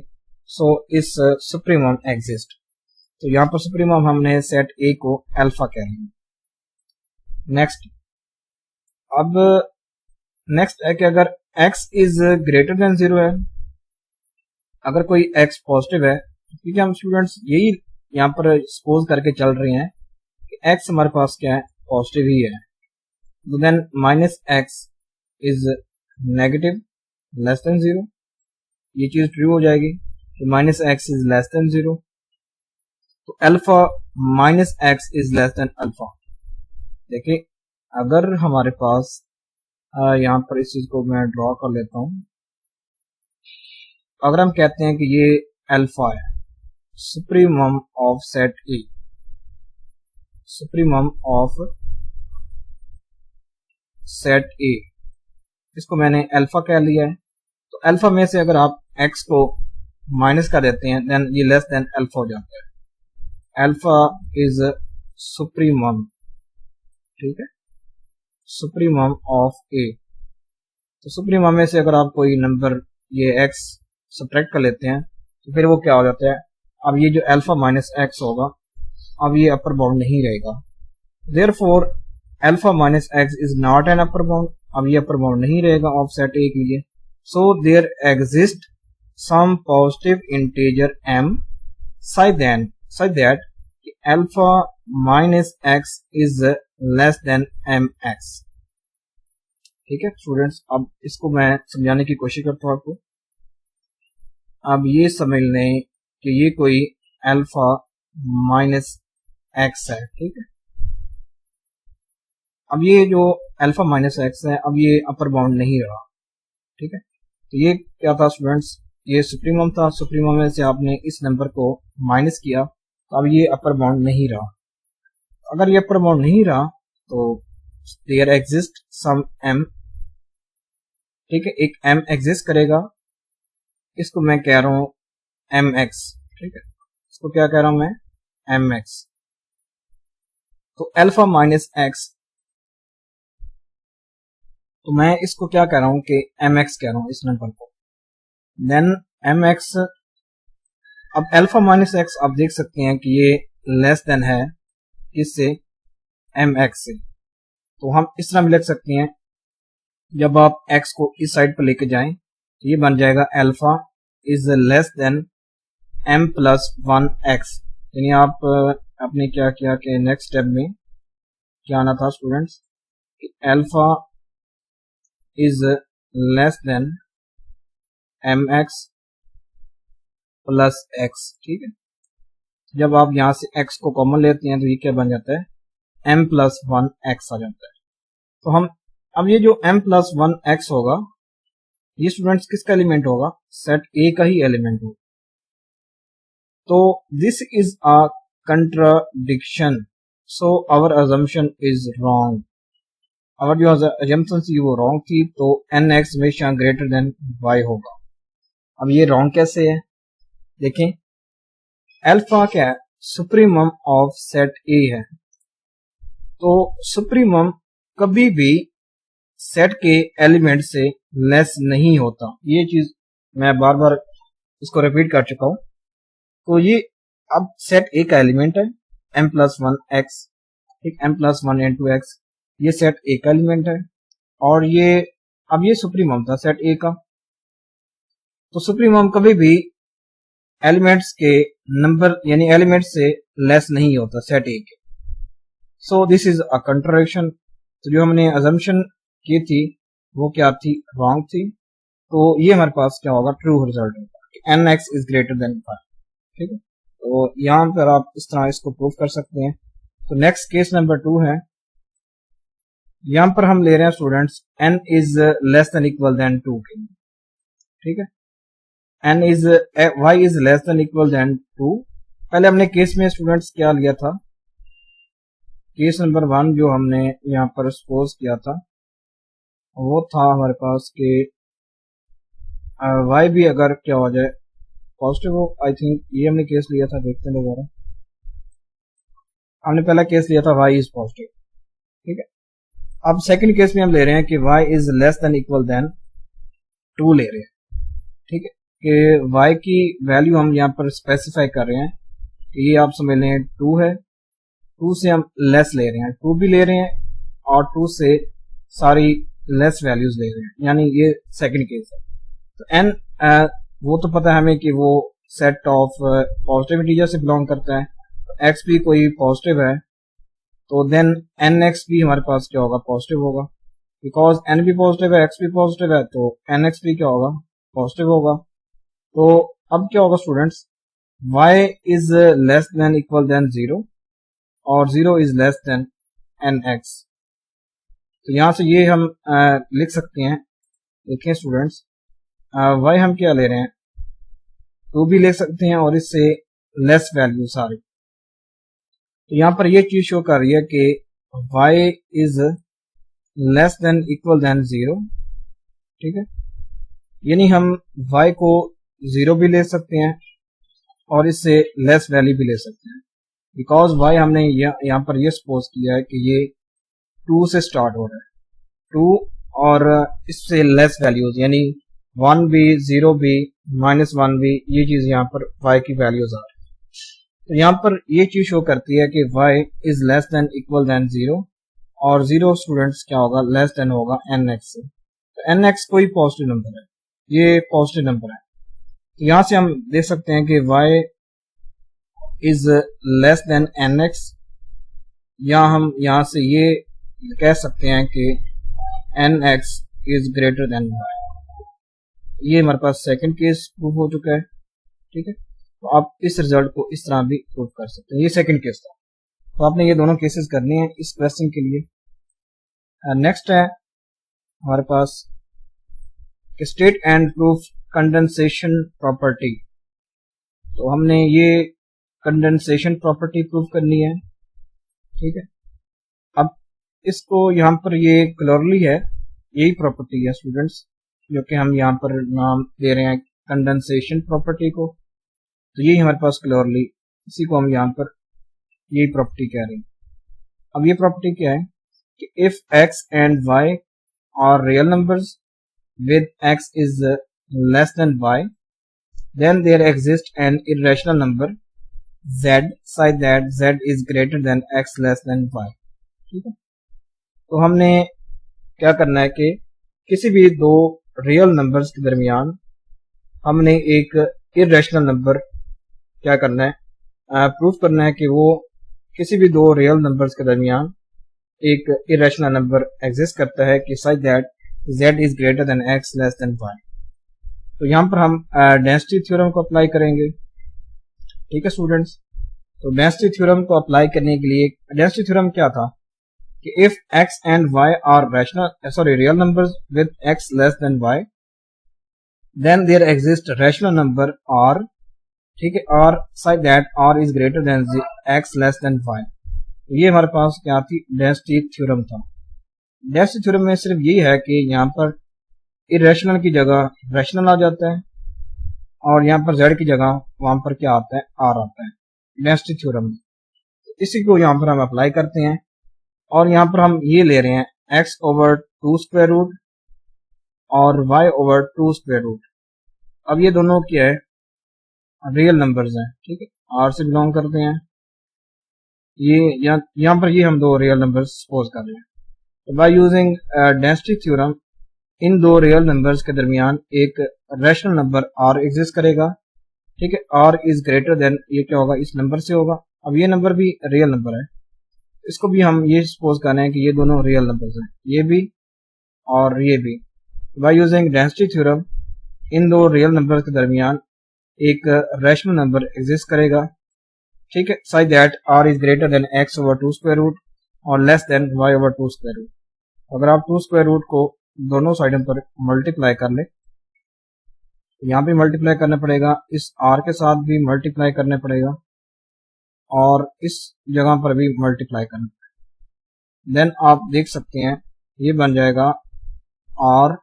सो इस सुप्रीमम एग्जिस्ट। तो यहाँ पर सुप्रीमम हमने सेट A को अल्फा कह रहे हैं। नेक्स्ट, अब नेक्स्ट है कि अगर x इज ग्रेटर देन 0 है, अगर कोई x पॉजिटिव है, क्योंकि हम स्टूडेंट्स यही यहाँ पर सपोज करके चल रहे हैं कि x हमारे पास क्या है, पॉजिटिव ही है, तो then minus x is negative less than 0। ये चीज ट्रू हो जाएगी कि minus x is less than 0। तो alpha minus x is less than alpha. देखिए अगर हमारे पास यहाँ पर इस चीज को मैं ड्रॉ कर लेता हूं, अगर हम कहते हैं कि ये अल्फा है, supremum of set A, supremum of set ए, इसको मैंने अल्फा कह लिया है। तो अल्फा में से अगर आप x को माइनस कर देते हैं देन ये लेस देन अल्फा हो जाता है। अल्फा इज सुप्रीमम, ठीक है, सुप्रीमम ऑफ ए। तो सुप्रीमम में से अगर आप कोई नंबर ये x सब्ट्रैक्ट कर लेते हैं तो फिर वो क्या हो जाता है, अब ये जो अल्फा माइनस एक्स होगा अब ये अपर बाउंड नहीं रहेगा। Therefore alpha minus x is not an upper bound, अब ये अपर बाउंड नहीं रहेगा ऑफ सेट ए के लिए। So there exist some positive integer m such that alpha minus x is less than mx। ठीक है स्टूडेंट्स, अब इसको मैं समझाने की कोशिश करता हूँ आपको। अब ये समझ लें कि ये कोई अल्फा माइनस एक्स है, ठीक है। अब ये जो अल्फा माइनस एक्स है अब ये अपर बाउंड नहीं रहा, ठीक है। तो ये क्या था स्टूडेंट्स, ये सुप्रीमम था, सुप्रीमम में से आपने इस नंबर को माइनस किया तो अब ये अपर बाउंड नहीं रहा। अगर ये अपर बाउंड नहीं रहा तो देयर एग्जिस्ट सम m, ठीक है, एक m एग्जिस्ट करेगा, इसको मैं कह रहा हूं mx, ठीक है, इसको क्या कह रहा हूं मैं, mx। तो अल्फा माइनस एक्स, तो मैं इसको क्या कह रहा हूं कि mx कह रहा हूं इस नंबर को, देन mx। अब अल्फा माइनस एक्स आप देख सकते हैं कि ये लेस देन है किससे, mx से। तो हम इस तरह भी लिख सकते हैं, जब आप x को इस साइड पर लेके जाएं तो ये बन जाएगा alpha is less then m plus 1x, यानी आप आपने क्या किया कि नेक्स्ट स्टेप में क्या आना था students, alpha is less than mx plus x। ठीक है, जब आप यहाँ से x को कॉमन लेते हैं तो ये क्या बन जाता है, m प्लस 1x आ जाता है। तो हम अब ये जो m प्लस 1x होगा ये स्टूडेंट्स किसका एलिमेंट होगा, सेट A का ही एलिमेंट होगा। तो this is a contradiction, so our assumption is wrong. अगर जो अजम्पशन थी वो रॉन्ग थी, तो nx हमेशा ग्रेटर देन y होगा। अब ये रॉन्ग कैसे है, देखें, अल्फा क्या है, सुप्रीमम ऑफ सेट A है, तो सुप्रीमम कभी भी सेट के एलिमेंट से लेस नहीं होता। ये चीज मैं बार बार इसको रिपीट कर चुका हूं। तो ये अब सेट A का एलिमेंट है m प्लस 1x, ठीक, m प्लस 1 इंटू x, ये सेट A का एलिमेंट है, और ये अब ये सुप्रीमम था सेट A का। तो सुप्रीमम कभी भी एलिमेंट्स के नंबर यानी एलिमेंट से लेस नहीं होता सेट A के। So this is a contradiction. तो जो हमने अजम्पशन की थी वो क्या थी, रॉन्ग थी। तो ये हमारे पास क्या होगा, ट्रू रिजल्ट होगा, nx इज ग्रेटर देन 5। ठीक है, तो यहाँ पर आप इस तरह इसको प्रूव कर सकते हैं। तो नेक्स्ट केस नंबर 2 है, यहाँ पर हम ले रहे हैं students n is less than equal than 2 के। ठीक है, n is y is less than equal than 2। पहले हमने केस में स्टूडेंट्स क्या लिया था, केस नंबर 1 जो हमने यहाँ पर सपोज किया था वो था हमारे पास कि y भी अगर क्या हो जाए पॉजिटिव हो, आई थिंक ये हमने केस लिया था, देखते हैं दोबारा। हमने पहला केस लिया था y इज पॉजिटिव। ठीक है, अब सेकंड केस में हम ले रहे हैं कि y is less than equal than 2 ले रहे हैं। ठीक है, कि y की वैल्यू हम यहाँ पर स्पेसिफाई कर रहे हैं कि ये आप समझ लें 2 है, 2 से हम लेस ले रहे हैं, 2 भी ले रहे हैं और 2 से सारी लेस वैल्यूज ले रहे हैं, यानी ये सेकंड केस है। तो n वो तो पता है हमें कि वो सेट ऑफ पॉजिटिव इंटीजर से बिलोंग करता है, तो x भी कोई पॉजिटिव है, तो देन nx भी हमारे पास क्या होगा, पॉजिटिव होगा। बिकॉज n भी पॉजिटिव है, x भी पॉजिटिव है, तो nx भी क्या होगा, पॉजिटिव होगा। तो अब क्या होगा students, y is less than equal than 0 और 0 इज लेस देन nx। तो यहां से ये हम लिख सकते हैं, देखिए स्टूडेंट्स, y हम क्या ले रहे हैं, 2 भी ले सकते हैं और इससे लेस वैल्यू सारी। तो यहाँ पर ये चीज शो कर रही है कि y is less than equal than 0। ठीक है, यानी हम y को 0 भी ले सकते हैं और इससे लेस वैल्यू भी ले सकते हैं। बिकॉज y हमने यहाँ पर ये सपोज किया है कि ये 2 से स्टार्ट हो रहा है, 2 और इससे लेस वैल्यूज यानी 1 भी, 0 भी, -1 भी, ये चीज यहाँ पर y की वैल्यूज आ रही है। तो यहाँ पर ये चीज शो करती है कि y is less than equal than 0 और 0 स्टूडेंट्स क्या होगा, लेस देन होगा nx से। तो nx कोई पॉजिटिव नंबर है, ये पॉजिटिव नंबर है। तो यहाँ से हम देख सकते हैं कि y is less then nx, या हम यहाँ से ये कह सकते हैं कि nx is greater than y। ये हमारे पास सेकंड केस प्रूव हो चुका है। ठीक है, तो आप इस रिजल्ट को इस तरह भी प्रूव कर सकते हैं, ये सेकंड केस था। तो आपने ये दोनों केसेस करने हैं इस क्वेश्चन के लिए। नेक्स्ट है हमारे पास state and proof condensation property. तो हमने ये कंडेंसेशन प्रॉपर्टी प्रूव करनी है। ठीक है, अब इसको यहाँ पर ये क्लोरली है, यही प्रॉपर्टी है स्टूडेंट्स, जो कि हम यहाँ पर नाम दे रहे हैं कंडेंसेशन प्रॉपर्टी को। तो यही हमारे पास क्लोरली, इसी को हम यहाँ पर यही प्रॉपर्टी कह रहे हैं। अब ये प्रॉपर्टी क्या है कि if x and y are real numbers with x is less than y, then there exists an irrational number z such that z is greater than x less than y। ठीक है, तो हमने क्या करना है कि किसी भी दो रियल नंबर्स के दरमियान हमने एक इरेशनल नंबर क्या करना है, प्रूफ करना है कि वो किसी भी दो रियल नंबर्स के दरमियान एक इरेशनल नंबर एग्जिस्ट करता है कि such that z is greater than x less than y। तो यहाँ पर हम डेंसिटी थ्योरम को अप्लाई करेंगे। ठीक है स्टूडेंट्स, तो डेंसिटी थ्योरम को अप्लाई करने के लिए डेंसिटी थ्योरम क्या था कि if x and y are real numbers with x less than y then there exist rational number r, ठीक है, और such that r is greater than x less than y। ये हमारे पास क्या थी, डेंसिटी थ्योरम था। डेंसिटी थ्योरम में सिर्फ यही है कि यहाँ पर इरेशनल की जगह रैशनल आ जाता है और यहाँ पर z की जगह वहां पर क्या आता है, r आता है डेंसिटी थ्योरम में। इसी को यहाँ पर हम अप्लाई करते हैं और यहाँ पर हम ये ले रहे हैं x ओवर 2 स्क्वायर रूट और y ओवर 2 स्क्वायर रूट। अब ये दोनों क्या है, रियल नंबर्स हैं, ठीक है, r से बिलोंग करते हैं। ये यहाँ पर ये हम दो रियल नंबर्स सपोज कर रहे हैं। तो by using density theorem in दो रियल नंबर्स के दरमियान एक रैशनल नंबर r एग्जिस्ट करेगा, ठीक है, r इज ग्रेटर देन, ये क्या होगा, इस नंबर से होगा। अब ये नंबर भी रियल नंबर है, इसको भी हम ये सपोज कर रहे हैं कि ये दोनों रियल नंबर्स हैं, ये भी और ये भी। Bye using density theorem in दो रियल नंबर्स के दरमियान एक रैशनल नंबर एग्जिस्ट करेगा, ठीक है, such that r is greater than x over 2 square root और less than y over 2 square root. अगर आप 2 स्क्वायर रूट को दोनों साइडों पर मल्टीप्लाई कर ले, यहाँ भी मल्टीप्लाई करना पड़ेगा, इस r के साथ भी मल्टीप्लाई करना पड़ेगा और इस जगह पर भी मल्टीप्लाई करना पड़ेगा। देन आप देख सकते हैं ये बन जाएगा r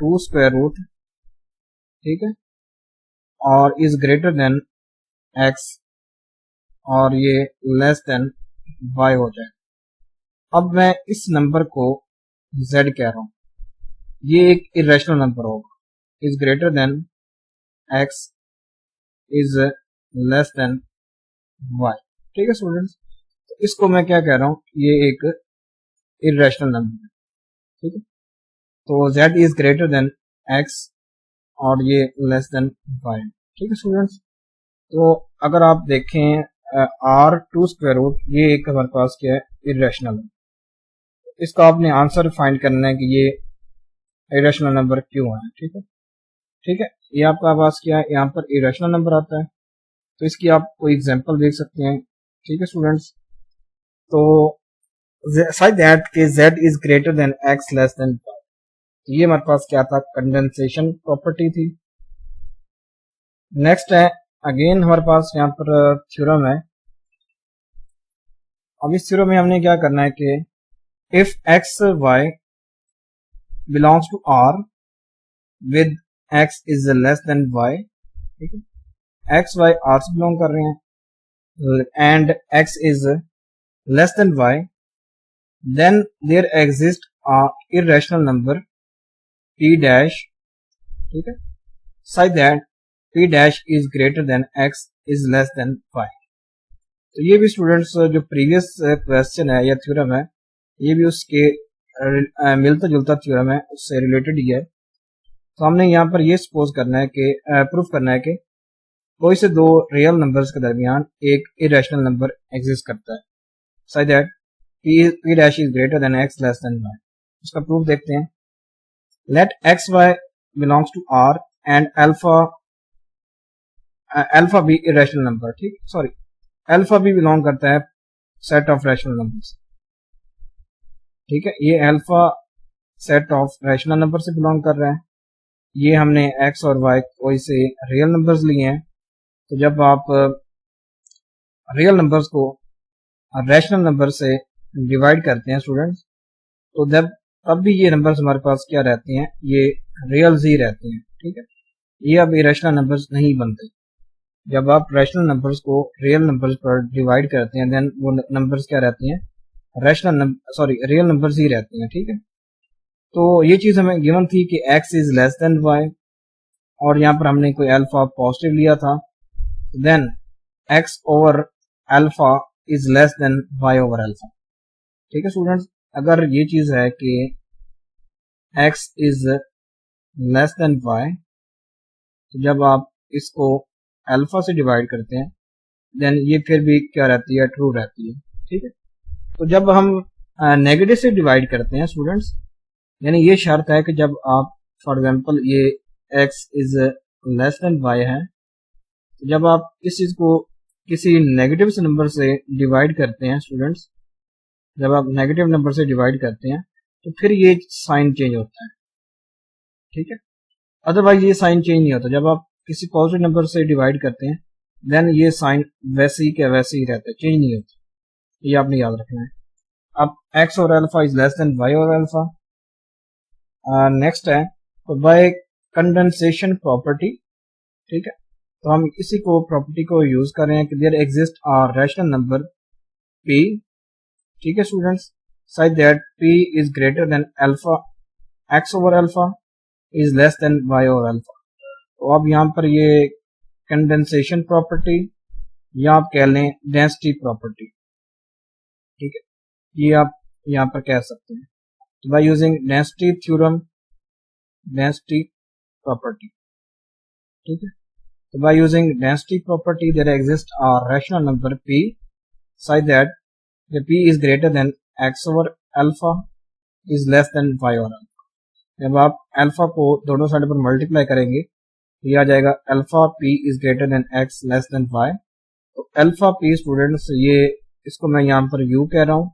2 स्क्वायर रूट, ठीक है, और इज ग्रेटर देन x और ये लेस देन y हो जाए। अब मैं इस नंबर को z कह रहा हूं, ये एक इरेशनल नंबर होगा, is greater than x is less than y, ठीक है स्टूडेंट्स। इसको मैं क्या कह रहा हूं, ये एक इरेशनल नंबर है, ठीक है। तो z is greater than x और ये लेस देन y, ठीक है स्टूडेंट्स। तो अगर आप देखें r 2 स्क्वायर रूट, ये एक हमारे पास क्या है, इरेशनल है। इसका आपने आंसर फाइंड करना है कि ये इरेशनल नंबर क्यों है, ठीक है, ठीक है। ये आपका पास क्या है, यहाँ पर इरेशनल नंबर आता है, तो इसकी आप कोई एग्जांपल देख सकते हैं, ठीक है स्टूडेंट्स। तो सच दैट के z is greater than x less than y, ये हमारे पास क्या था, कंडेंसेशन प्रॉपर्टी थी। नेक्स्ट है, अगेन हमारे पास यहाँ पर थ्योरम है। अब इस थ्योरम में हमने क्या करना है कि if x y belongs to r with x is less than y, ठीक है, x y r से बिलोंग कर रहे हैं and x is less than y, then there exist a irrational number p dash, ठीक है, such that p dash is greater than x is less than y। तो ये भी स्टूडेंट्स जो प्रीवियस क्वेश्चन है या थ्योरम है, ये भी उसके मिलता जुलता थ्योरम है, उससे रिलेटेड ही है। तो हमने यहाँ पर ये सपोज करना है कि प्रूफ करना है कि कोई से दो रियल नंबर्स के दरमियान एक इरेशनल नंबर एग्जिस्ट करता है, such that p dash is greater than x less than y। उसका प्रूफ देखते हैं। Let x y belongs to r and alpha भी इरेशनल नंबर, ठीक, सॉरी, अल्फा भी बिलोंग करता है सेट ऑफ रैशनल नंबर्स, ठीक है। ये alpha set of rational number से बिलोंग कर रहा है। ये हमने x और y कोई से रियल नंबर्स लिए हैं। तो जब आप रियल नंबर्स को रैशनल नंबर से डिवाइड करते हैं स्टूडेंट्स, तो जब तब भी ये नंबर्स हमारे पास क्या रहते हैं, ये रियल्स ही रहते हैं, ठीक है। ये अब इरेशनल नंबर्स नहीं बनते। जब आप रैशनल नंबर्स को रियल नंबर्स पर डिवाइड करते हैं, देन वो नंबर्स क्या रहते हैं, रियल नंबर्स ही रहते हैं, ठीक है। तो ये चीज हमें गिवन थी कि x is less than y और यहाँ पर हमने कोई अल्फा पॉजिटिव लिया था, then x over alpha is less than y over alpha, ठीक है स्टूडेंट्स। अगर ये चीज है कि x is less than y, तो जब आप इसको अल्फा से डिवाइड करते हैं देन ये फिर भी क्या रहती है, ट्रू रहती है। ठीक है, तो जब हम नेगेटिव से डिवाइड करते हैं स्टूडेंट्स, यानी ये शर्त है कि जब आप फॉर एग्जांपल ये x is less than y है, तो जब आप इस चीज को किसी नेगेटिव नंबर से डिवाइड करते हैं स्टूडेंट्स, जब आप नेगेटिव नंबर से डिवाइड करते हैं तो फिर ये साइन चेंज होता है। ठीक है, अदरवाइज ये साइन चेंज नहीं होता। जब आप किसी पॉजिटिव नंबर से डिवाइड करते हैं देन ये साइन वैसे ही क्या वैसे ही रहता है, चेंज नहीं होता, ये आपने याद रखना है। अब x और alpha is less than y और अल्फा। नेक्स्ट है तो बाय कंडेंसेशन प्रॉपर्टी। ठीक है, तो हम इसी को प्रॉपर्टी को यूज कर रहे हैं कि there exist a rational number p। ठीक है students, such that p is greater than alpha x over alpha is less than y over alpha। तो अब यहाँ पर ये कंडेंसेशन प्रॉपर्टी या आप कह लें डेंसिटी प्रॉपर्टी, ठीक है, ये आप यहाँ पर कह सकते हैं। तो by using density theorem, density property, ठीक है, तो by using density property there exist a rational number p such that the p is greater than x over alpha is less than y over alpha। जब आप alpha को दोनों side पर multiply करेंगे तो ये आ जाएगा alpha p is greater than x less than y। तो अल्फा p स्टूडेंट्स, ये इसको मैं यहाँ पर u कह रहा हूँ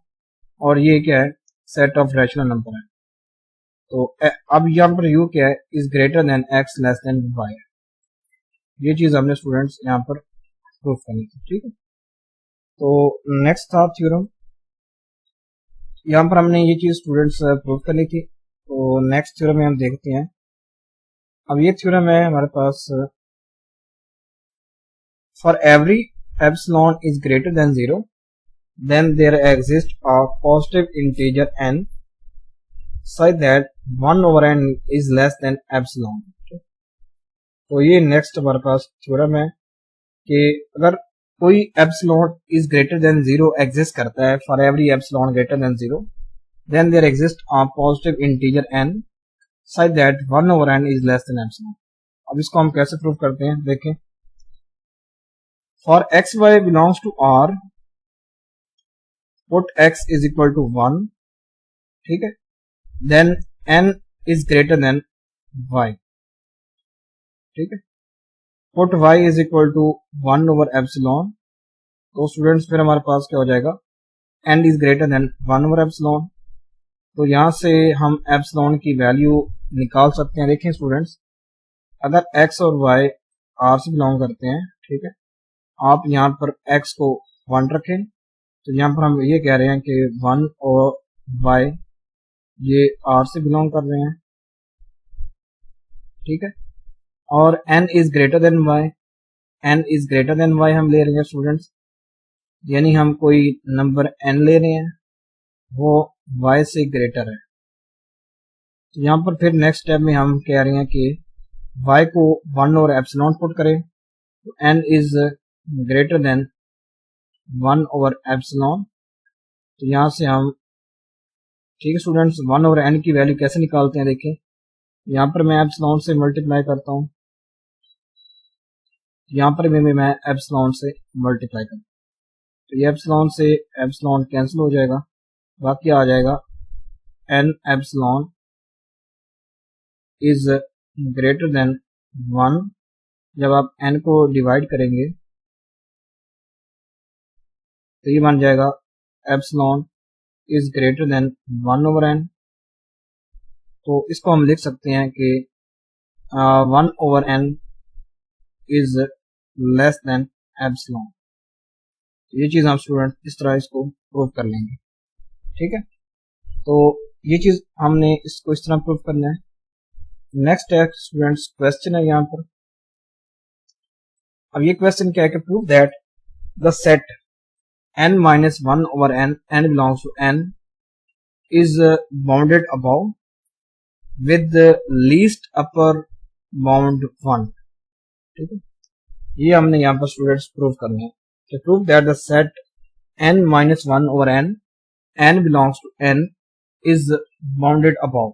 और ये क्या है, सेट ऑफ रैशनल नंबर है। तो अब यहाँ पर u क्या है, is greater than x less than y। ये चीज हमने स्टूडेंट्स यहाँ पर प्रूव करनी थी। ठीक है, तो नेक्स्ट था थ्योरम, यहाँ पर हमने ये चीज स्टूडेंट्स प्रूव करनी थी। तो नेक्स्ट थ्योरम में हम देखते हैं। अब ये थ्योरम है हमारे पास, for every epsilon is greater than 0 then there exists a positive integer n such that 1 over n is less than epsilon। तो ये नेक्स्ट हमारे पास थ्योरम है कि अगर कोई epsilon is greater than 0 exist करता है, for every epsilon greater than 0 then there exists a positive integer n such that 1 over n is less than epsilon। अब इसको हम कैसे प्रूव करते हैं, देखें। For x y belongs to r put x is equal to 1, ठीक है, then n is greater than y, ठीक है, put y is equal to 1 over epsilon। तो स्टूडेंट्स फिर हमारे पास क्या हो जाएगा, n is greater than 1 over epsilon। तो यहां से हम एप्सिलॉन की वैल्यू निकाल सकते हैं। देखें स्टूडेंट्स, अगर x और y r से बिलोंग करते हैं, ठीक है, आप यहाँ पर x को 1 रखें, तो यहाँ पर हम ये कह रहे हैं कि 1 और y ये r से बिलोंग कर रहे हैं, ठीक है, और n is greater than y, n is greater than y हम ले रहे हैं स्टूडेंट्स, यानी हम कोई नंबर n ले रहे हैं वो y से ग्रेटर है। तो यहाँ पर फिर नेक्स्ट स्टेप में हम कह रहे हैं कि y को 1 और एप्सिलॉन पुट करें, तो n is greater then 1 over epsilon. तो यहाँ से हम, ठीक है स्टूडेंट्स, 1 ओवर n की वैल्यू कैसे निकालते हैं, देखें, यहाँ पर मैं एप्सिलॉन से मल्टीप्लाई करता हूँ, यहाँ पर भी मैं एप्सिलॉन से मल्टीप्लाई करता हूँ, तो ये एप्सिलॉन से एप्सिलॉन कैंसिल हो जाएगा, बाकी आ जाएगा n epsilon is greater then 1। जब आप n को डिवाइड करेंगे तो ये बन जाएगा epsilon is greater then 1 over n। तो इसको हम लिख सकते हैं कि 1 over n is less then epsilon. ये चीज हम स्टूडेंट इस तरह इसको प्रूव कर लेंगे। ठीक है, तो ये चीज हमने इसको इस तरह प्रूव करना है। नेक्स्ट है स्टूडेंट्स क्वेश्चन है यहाँ पर। अब ये क्वेश्चन क्या है कि prove that the set n minus 1 over n belongs to n is bounded above with the least upper bound 1। ठीक है, ये हमने यहाँ पर स्टूडेंट्स प्रूव करना है कि prove that the set n minus 1 over n belongs to n is bounded above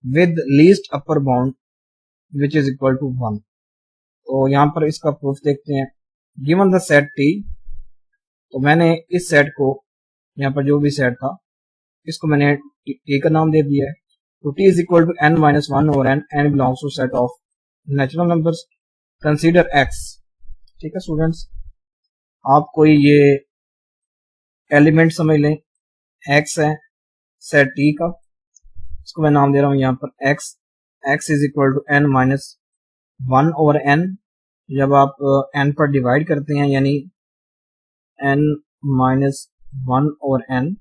with least upper bound which is equal to 1। तो यहाँ पर इसका प्रूफ देखते हैं। गिवन द सेट टी, तो मैंने इस सेट को, यहाँ पर जो भी सेट था इसको मैंने टी का नाम दे दिया है। तो t is equal to n minus one over n belongs to set of natural numbers, consider x। ठीक है स्टूडेंट्स, आप कोई ये एलिमेंट समझ लें, x है सेट t का, इसको मैं नाम दे रहा हूं यहाँ पर x is equal to n minus one over n। जब आप n पर डिवाइड करते हैं यानी n minus one over n,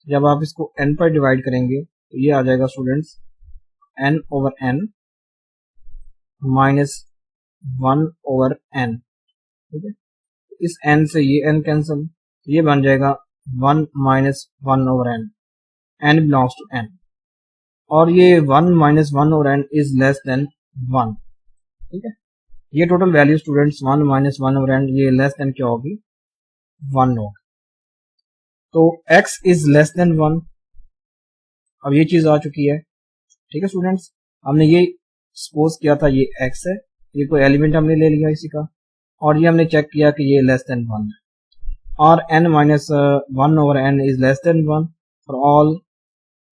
जब आप इसको n पर डिवाइड करेंगे तो ये आ जाएगा students n over n minus one over n। ठीक है, इस n से ये n कैंसिल, ये बन जाएगा one minus one over n, n belongs to n, और ये one minus one over n is less than one. ठीक है, ये total value students one minus one over n ये लेस देन क्या होगी, वन होगी। तो x is less than one, अब ये चीज आ चुकी है। ठीक है स्टूडेंट्स, हमने ये सपोज किया था ये x है, ये कोई एलिमेंट हमने ले लिया इसी का, और ये हमने चेक किया कि ये लेस देन वन है, और n minus one over n is less than one for all.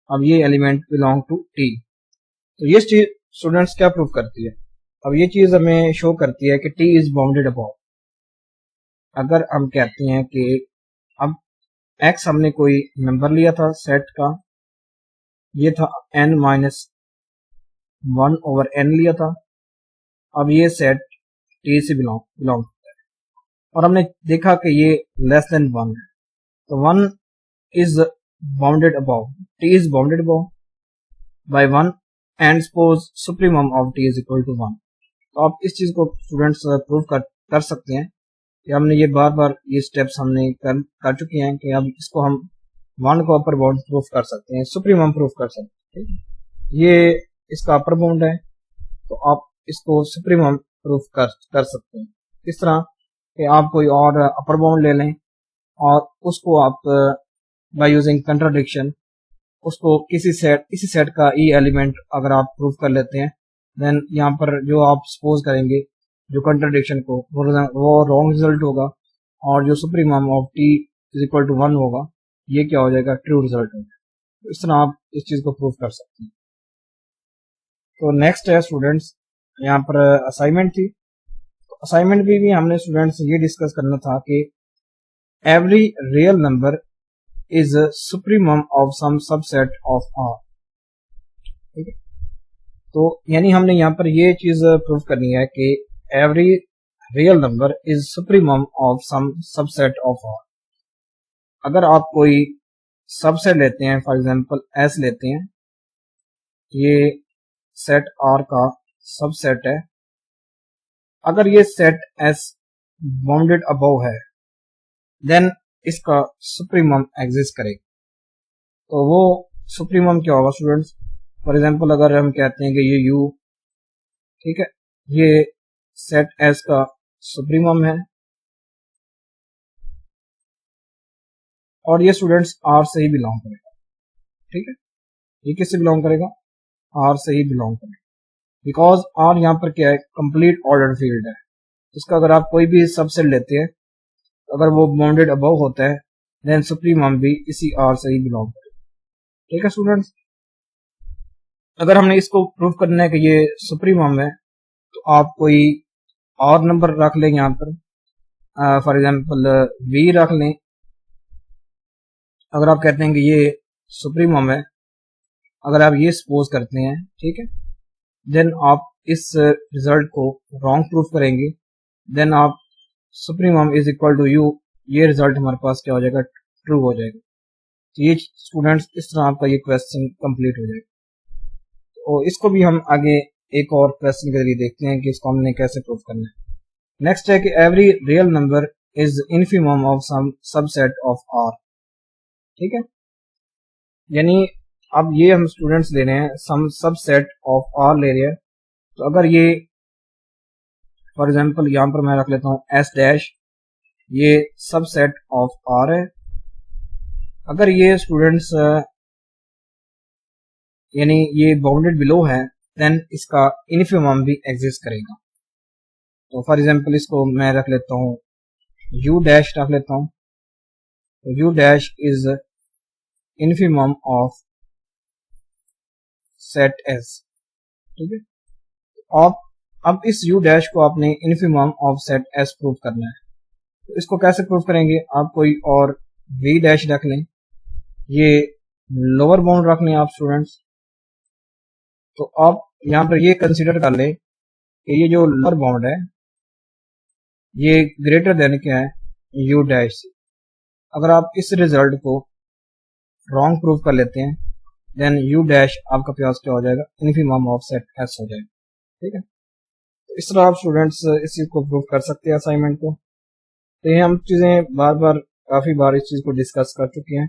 अब ये एलिमेंट बिलोंग टू t। तो ये चीज स्टूडेंट्स क्या प्रूव करती है, अब ये चीज हमें शो करती है कि t इज बाउंडेड अबव। अगर हम कहते हैं कि अब x हमने कोई नंबर लिया था सेट का, ये था n minus one over n लिया था, अब ये सेट t से बिलोंग करता है, और हमने देखा कि ये लेस देन वन है, तो one is bounded above, t is bounded above by one, and suppose supremum of t is equal to one. तो आप इस चीज को स्टूडेंट्स प्रूव कर सकते हैं कि हमने ये बार बार ये स्टेप्स हमने कर चुके हैं कि अब इसको हम वन को अपर बाउंड प्रूफ कर सकते हैं, सुप्रीमम प्रूफ कर सकते हैं। ये इसका अपर बाउंड है, तो आप इसको सुप्रीमम प्रूफ कर सकते हैं। इस तरह कि आप कोई और अपर बाउंड ले लें और उसको आप बाय यूजिंग कंट्राडिक्शन उसको इसी सेट का ई एलिमेंट अगर आप प्रूफ कर लेते हैं, देन यहाँ पर जो आप सपोज करेंगे जो कंट्राडिक्शन को वो रॉन्ग रिजल्ट होगा, और जो supremum of t is equal to one होगा ये क्या हो जाएगा, ट्रू रिजल्ट होगा। तो इस तरह आप इस चीज को प्रूफ कर सकते हैं। तो नेक्स्ट है स्टूडेंट्स, यहाँ पर असाइनमेंट थी। तो असाइनमेंट भी हमने स्टूडेंट्स ये डिस्कस करना था कि every real number is supremum of some subset of R. ठीक है, तो यानी हमने यहाँ पर ये चीज प्रूफ करनी है कि every real number is supremum of some subset of R. अगर आप कोई सबसेट लेते हैं, फॉर एग्जांपल एस लेते हैं, ये सेट आर का सबसेट है, अगर ये सेट एस बाउंडेड अबव है देन इसका सुप्रीमम एग्जिस्ट करेगा। तो वो सुप्रीमम क्या होगा स्टूडेंट्स, फॉर एग्जांपल अगर हम कहते हैं कि ये u, ठीक है, ये सेट एस का सुप्रीमम है, और ये स्टूडेंट्स आर से ही बिलोंग करेगा। ठीक है, ये किससे बिलोंग करेगा, आर से ही बिलोंग करेगा, बिकॉज आर यहाँ पर क्या है, कंप्लीट ऑर्डर फील्ड है। इसका अगर आप कोई भी सबसेट लेते हैं, अगर वो बाउंडेड अबव होता है देन सुप्रीमम भी इसी आर से ही बिलोंग करेगा। ठीक है स्टूडेंट्स, अगर हमने इसको प्रूफ करना है कि ये सुप्रीमम है, तो आप कोई और नंबर रख लें, यहाँ पर फॉर एग्जांपल v रख लें। अगर आप कहते हैं कि ये सुप्रीमम है, अगर आप ये सपोज करते हैं, ठीक है, देन आप इस रिजल्ट को रॉन्ग प्रूफ करेंगे, देन आप supremum is equal to u, ये रिजल्ट हमारे पास क्या हो जाएगा, ट्रू हो जाएगा। तो ये स्टूडेंट्स इस तरह आपका ये क्वेश्चन कंप्लीट हो जाएगा। तो इसको भी हम आगे एक और क्वेश्चन के जरिए देखते हैं कि इसको हमने कैसे प्रूफ करना है। नेक्स्ट है कि every real number is infimum of some subset of R. ठीक है, यानी अब ये हम स्टूडेंट्स ले रहे हैं सम सबसेट ऑफ आर ले रहे हैं, तो अगर ये फॉर एग्जांपल यहाँ पर मैं रख लेता हूँ एस डैश, ये सबसेट ऑफ आर है। अगर ये स्टूडेंट्स यानी ये बाउंडेड बिलो है, देन इसका इनफिमम भी एग्जिस्ट करेगा। तो फॉर एग्जांपल इसको मैं रख लेता हूँ u डैश रख लेता हूँ। तो u dash is infimum of set S। ठीक है, आप अब इस u डैश को आपने infimum of set S prove करना है। तो इसको कैसे प्रूव करेंगे, आप कोई और v डैश रख लें, ये लोअर बाउंड रख लें आप स्टूडेंट्स। तो आप यहाँ पर ये कंसीडर कर लें कि ये जो लोअर बाउंड है ये ग्रेटर देन क्या है u डैश से। अगर आप इस रिजल्ट को रॉन्ग प्रूव कर लेते हैं देन u डैश आपका पास क्या हो जाएगा, इन्फिमम ऑफ सेट S हो जाएगा। ठीक है, तो इस तरह आप स्टूडेंट्स इस चीज को प्रूव कर सकते हैं असाइनमेंट को। तो ये हम चीजें बार बार काफी बार इस चीज को डिस्कस कर चुके हैं,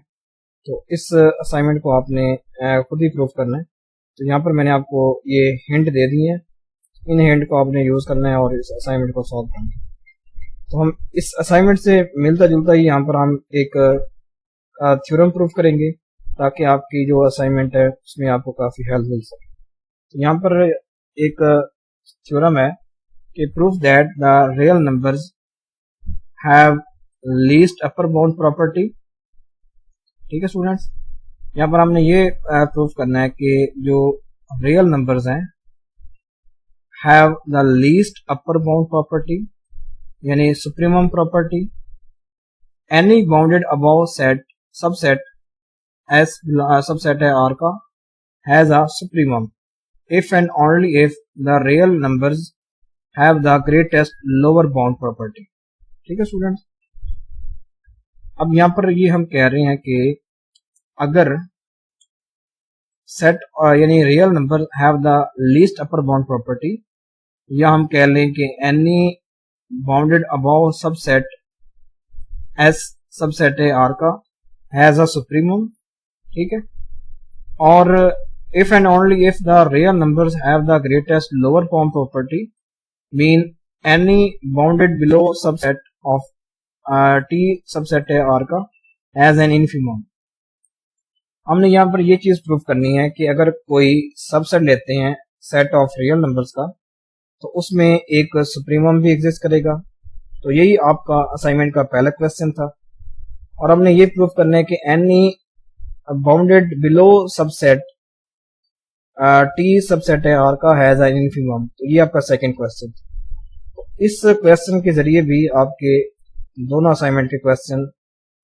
तो इस असाइनमेंट को आपने खुद ही प्रूव करना है। तो यहाँ पर मैंने आपको ये हिंट दे दी है, इन हिंट को आपने यूज करना है और इस असाइनमेंट को सॉल्व करना है। तो हम इस असाइनमेंट से मिलता जुलता ही यहाँ पर हम एक थ्योरम प्रूव करेंगे ताकि आपकी जो असाइनमेंट है उसमें आपको काफी हेल्प मिल सके। तो यहाँ पर एक थ्योरम है कि proof that the real numbers have least upper bound property. ठीक है स्टूडेंट्स, यहाँ पर हमने ये प्रूफ करना है कि जो रियल नंबर्स हैं have the least upper bound property यानी supremum property, any bounded above set subset S subset है R का has a supremum if and only if the real numbers have the greatest lower bound property. ठीक है students, अब यहाँ पर ये हम कह रहे हैं कि अगर सेट यानी real number have the least upper bound property, या हम कह लें कि any bounded above subset S subset है R का हैज अ सुप्रीमम। ठीक है, और if and only if the real numbers have the greatest lower bound property mean any bounded below subset of T subset है R का has an infimum. हमने यहाँ पर ये चीज प्रूव करनी है कि अगर कोई सबसेट लेते हैं सेट ऑफ रियल नंबर्स का तो उसमें एक सुप्रीमम भी एग्जिस्ट करेगा। तो यही आपका असाइनमेंट का पहला क्वेश्चन था, और हमने ये प्रूव करना है कि any bounded below subset T subset है R का हैज एन इन्फिमम। तो ये आपका सेकंड क्वेश्चन। तो इस क्वेश्चन के जरिए भी आपके दोनों असाइनमेंट के क्वेश्चन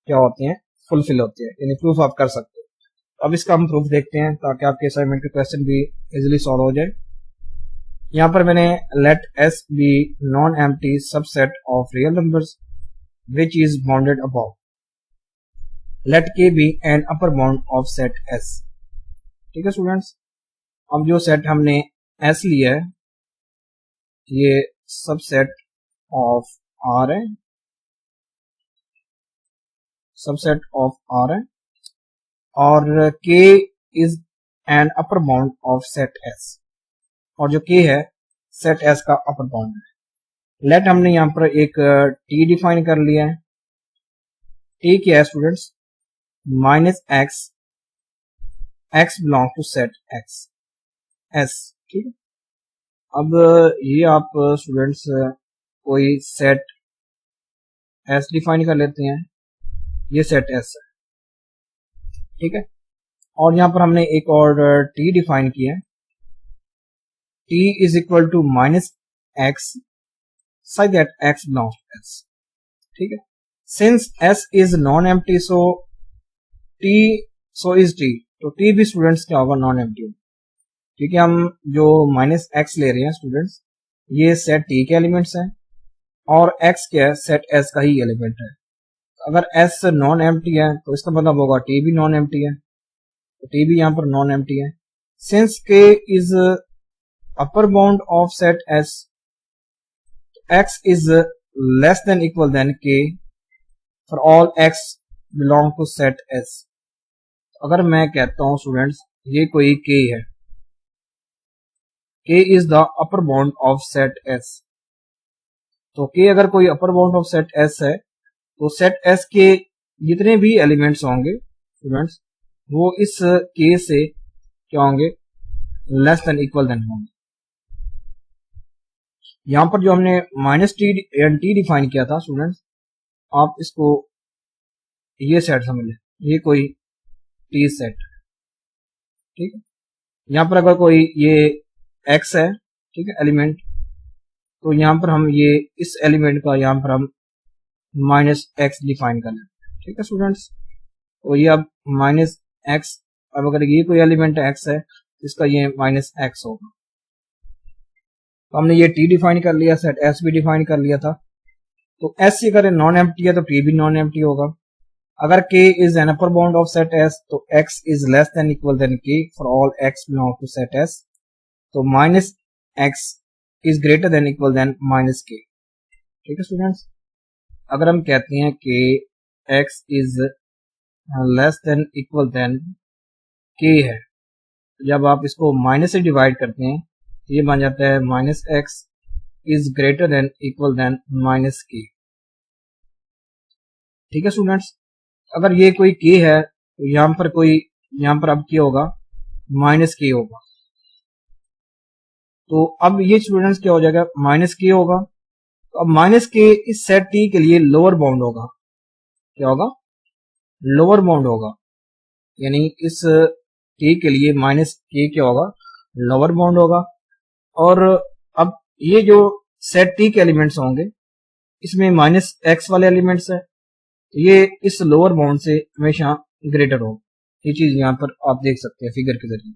क्या होते हैं, फुलफिल होते हैं, यानी प्रूफ आप कर सकते हैं। अब इसका हम प्रूफ देखते हैं ताकि आपके असाइनमेंट के क्वेश्चन भी इजीली सॉल्व हो जाए। यहाँ पर मैंने let S be non empty subset of real numbers which is bounded above, let K be an upper bound of set S। ठीक है स्टूडेंट्स, अब जो सेट हमने S लिया है ये सबसेट ऑफ R है, सबसेट ऑफ R है, और K is an upper bound of set S, और जो K है सेट S का अपर बाउंड है। लेट हमने यहाँ पर एक T डिफाइन कर लिया है। T क्या है स्टूडेंट्स, minus x, x belong to set X S। ठीक है, अब ये आप स्टूडेंट्स कोई सेट S डिफाइन कर लेते हैं, ये सेट S है। ठीक है, और यहाँ पर हमने एक और T डिफाइन किया है, T is equal to minus x such that x belongs to S। ठीक है, since S is non-empty so is T, तो T भी स्टूडेंट्स क्या होगा, नॉन एम्प्टी। ठीक है, हम जो माइनस एक्स ले रहे हैं स्टूडेंट्स ये सेट T के एलिमेंट्स हैं और x क्या है, सेट S का ही एलिमेंट है। अगर S नॉन एम्प्टी है तो इसका मतलब होगा T भी नॉन एम्प्टी है, तो T भी यहाँ पर नॉन एम्प्टी है। Since K is upper bound of set S, X is less than equal than K for all X belong to set S। अगर मैं कहता हूं स्टूडेंट्स ये कोई K है, K is the upper bound of set S, तो K अगर कोई upper bound of set S है तो set S के जितने भी एलिमेंट्स होंगे स्टूडेंट्स वो इस K से क्या होंगे, लेस देन इक्वल देन होंगे। यहाँ पर जो हमने माइनस टी डिफाइन किया था स्टूडेंट्स, आप इसको ये सेट समझ लें, ये कोई टी सेट, ठीक है। यहाँ पर अगर कोई ये एक्स है, ठीक है, एलिमेंट, तो यहाँ पर हम ये इस एलिमेंट का यहाँ पर हम माइनस एक्स डिफाइन कर लें, ठीक है स्टूडेंट्स। तो ये अब माइनस एक्स, अब अगर ये कोई एलिमेंट एक्स है तो इसका ये माइनस एक्स होगा। तो हमने ये टी डिफाइन कर लिया, सेट एस भी डिफाइन कर लिया था। तो एस अगर नॉन एम्प्टी है तो टी भी नॉन एम्प्टी होगा। अगर k is an upper bound of set s तो x is less than equal than k for all x belong to set s। तो minus x is greater than equal than minus k, ठीक है students. अगर हम कहते हैं कि x is less than equal than k है, जब आप इसको माइनस से डिवाइड करते हैं तो ये बन जाता है minus x is greater than equal than minus k, ठीक है स्टूडेंट्स। अगर ये कोई k है तो यहाँ पर अब क्या होगा, माइनस k होगा। तो अब ये स्टूडेंट्स क्या हो जाएगा, माइनस k होगा। तो अब माइनस k इस सेट t के लिए लोअर बाउंड होगा, क्या होगा, लोअर बाउंड होगा, यानी इस k के लिए माइनस k क्या होगा, लोअर बाउंड होगा। और अब ये जो सेट t के एलिमेंट्स होंगे इसमें माइनस x वाले एलिमेंट्स है, ये इस लोअर बाउंड से हमेशा ग्रेटर होगा। ये चीज यहाँ पर आप देख सकते हैं फिगर के जरिए।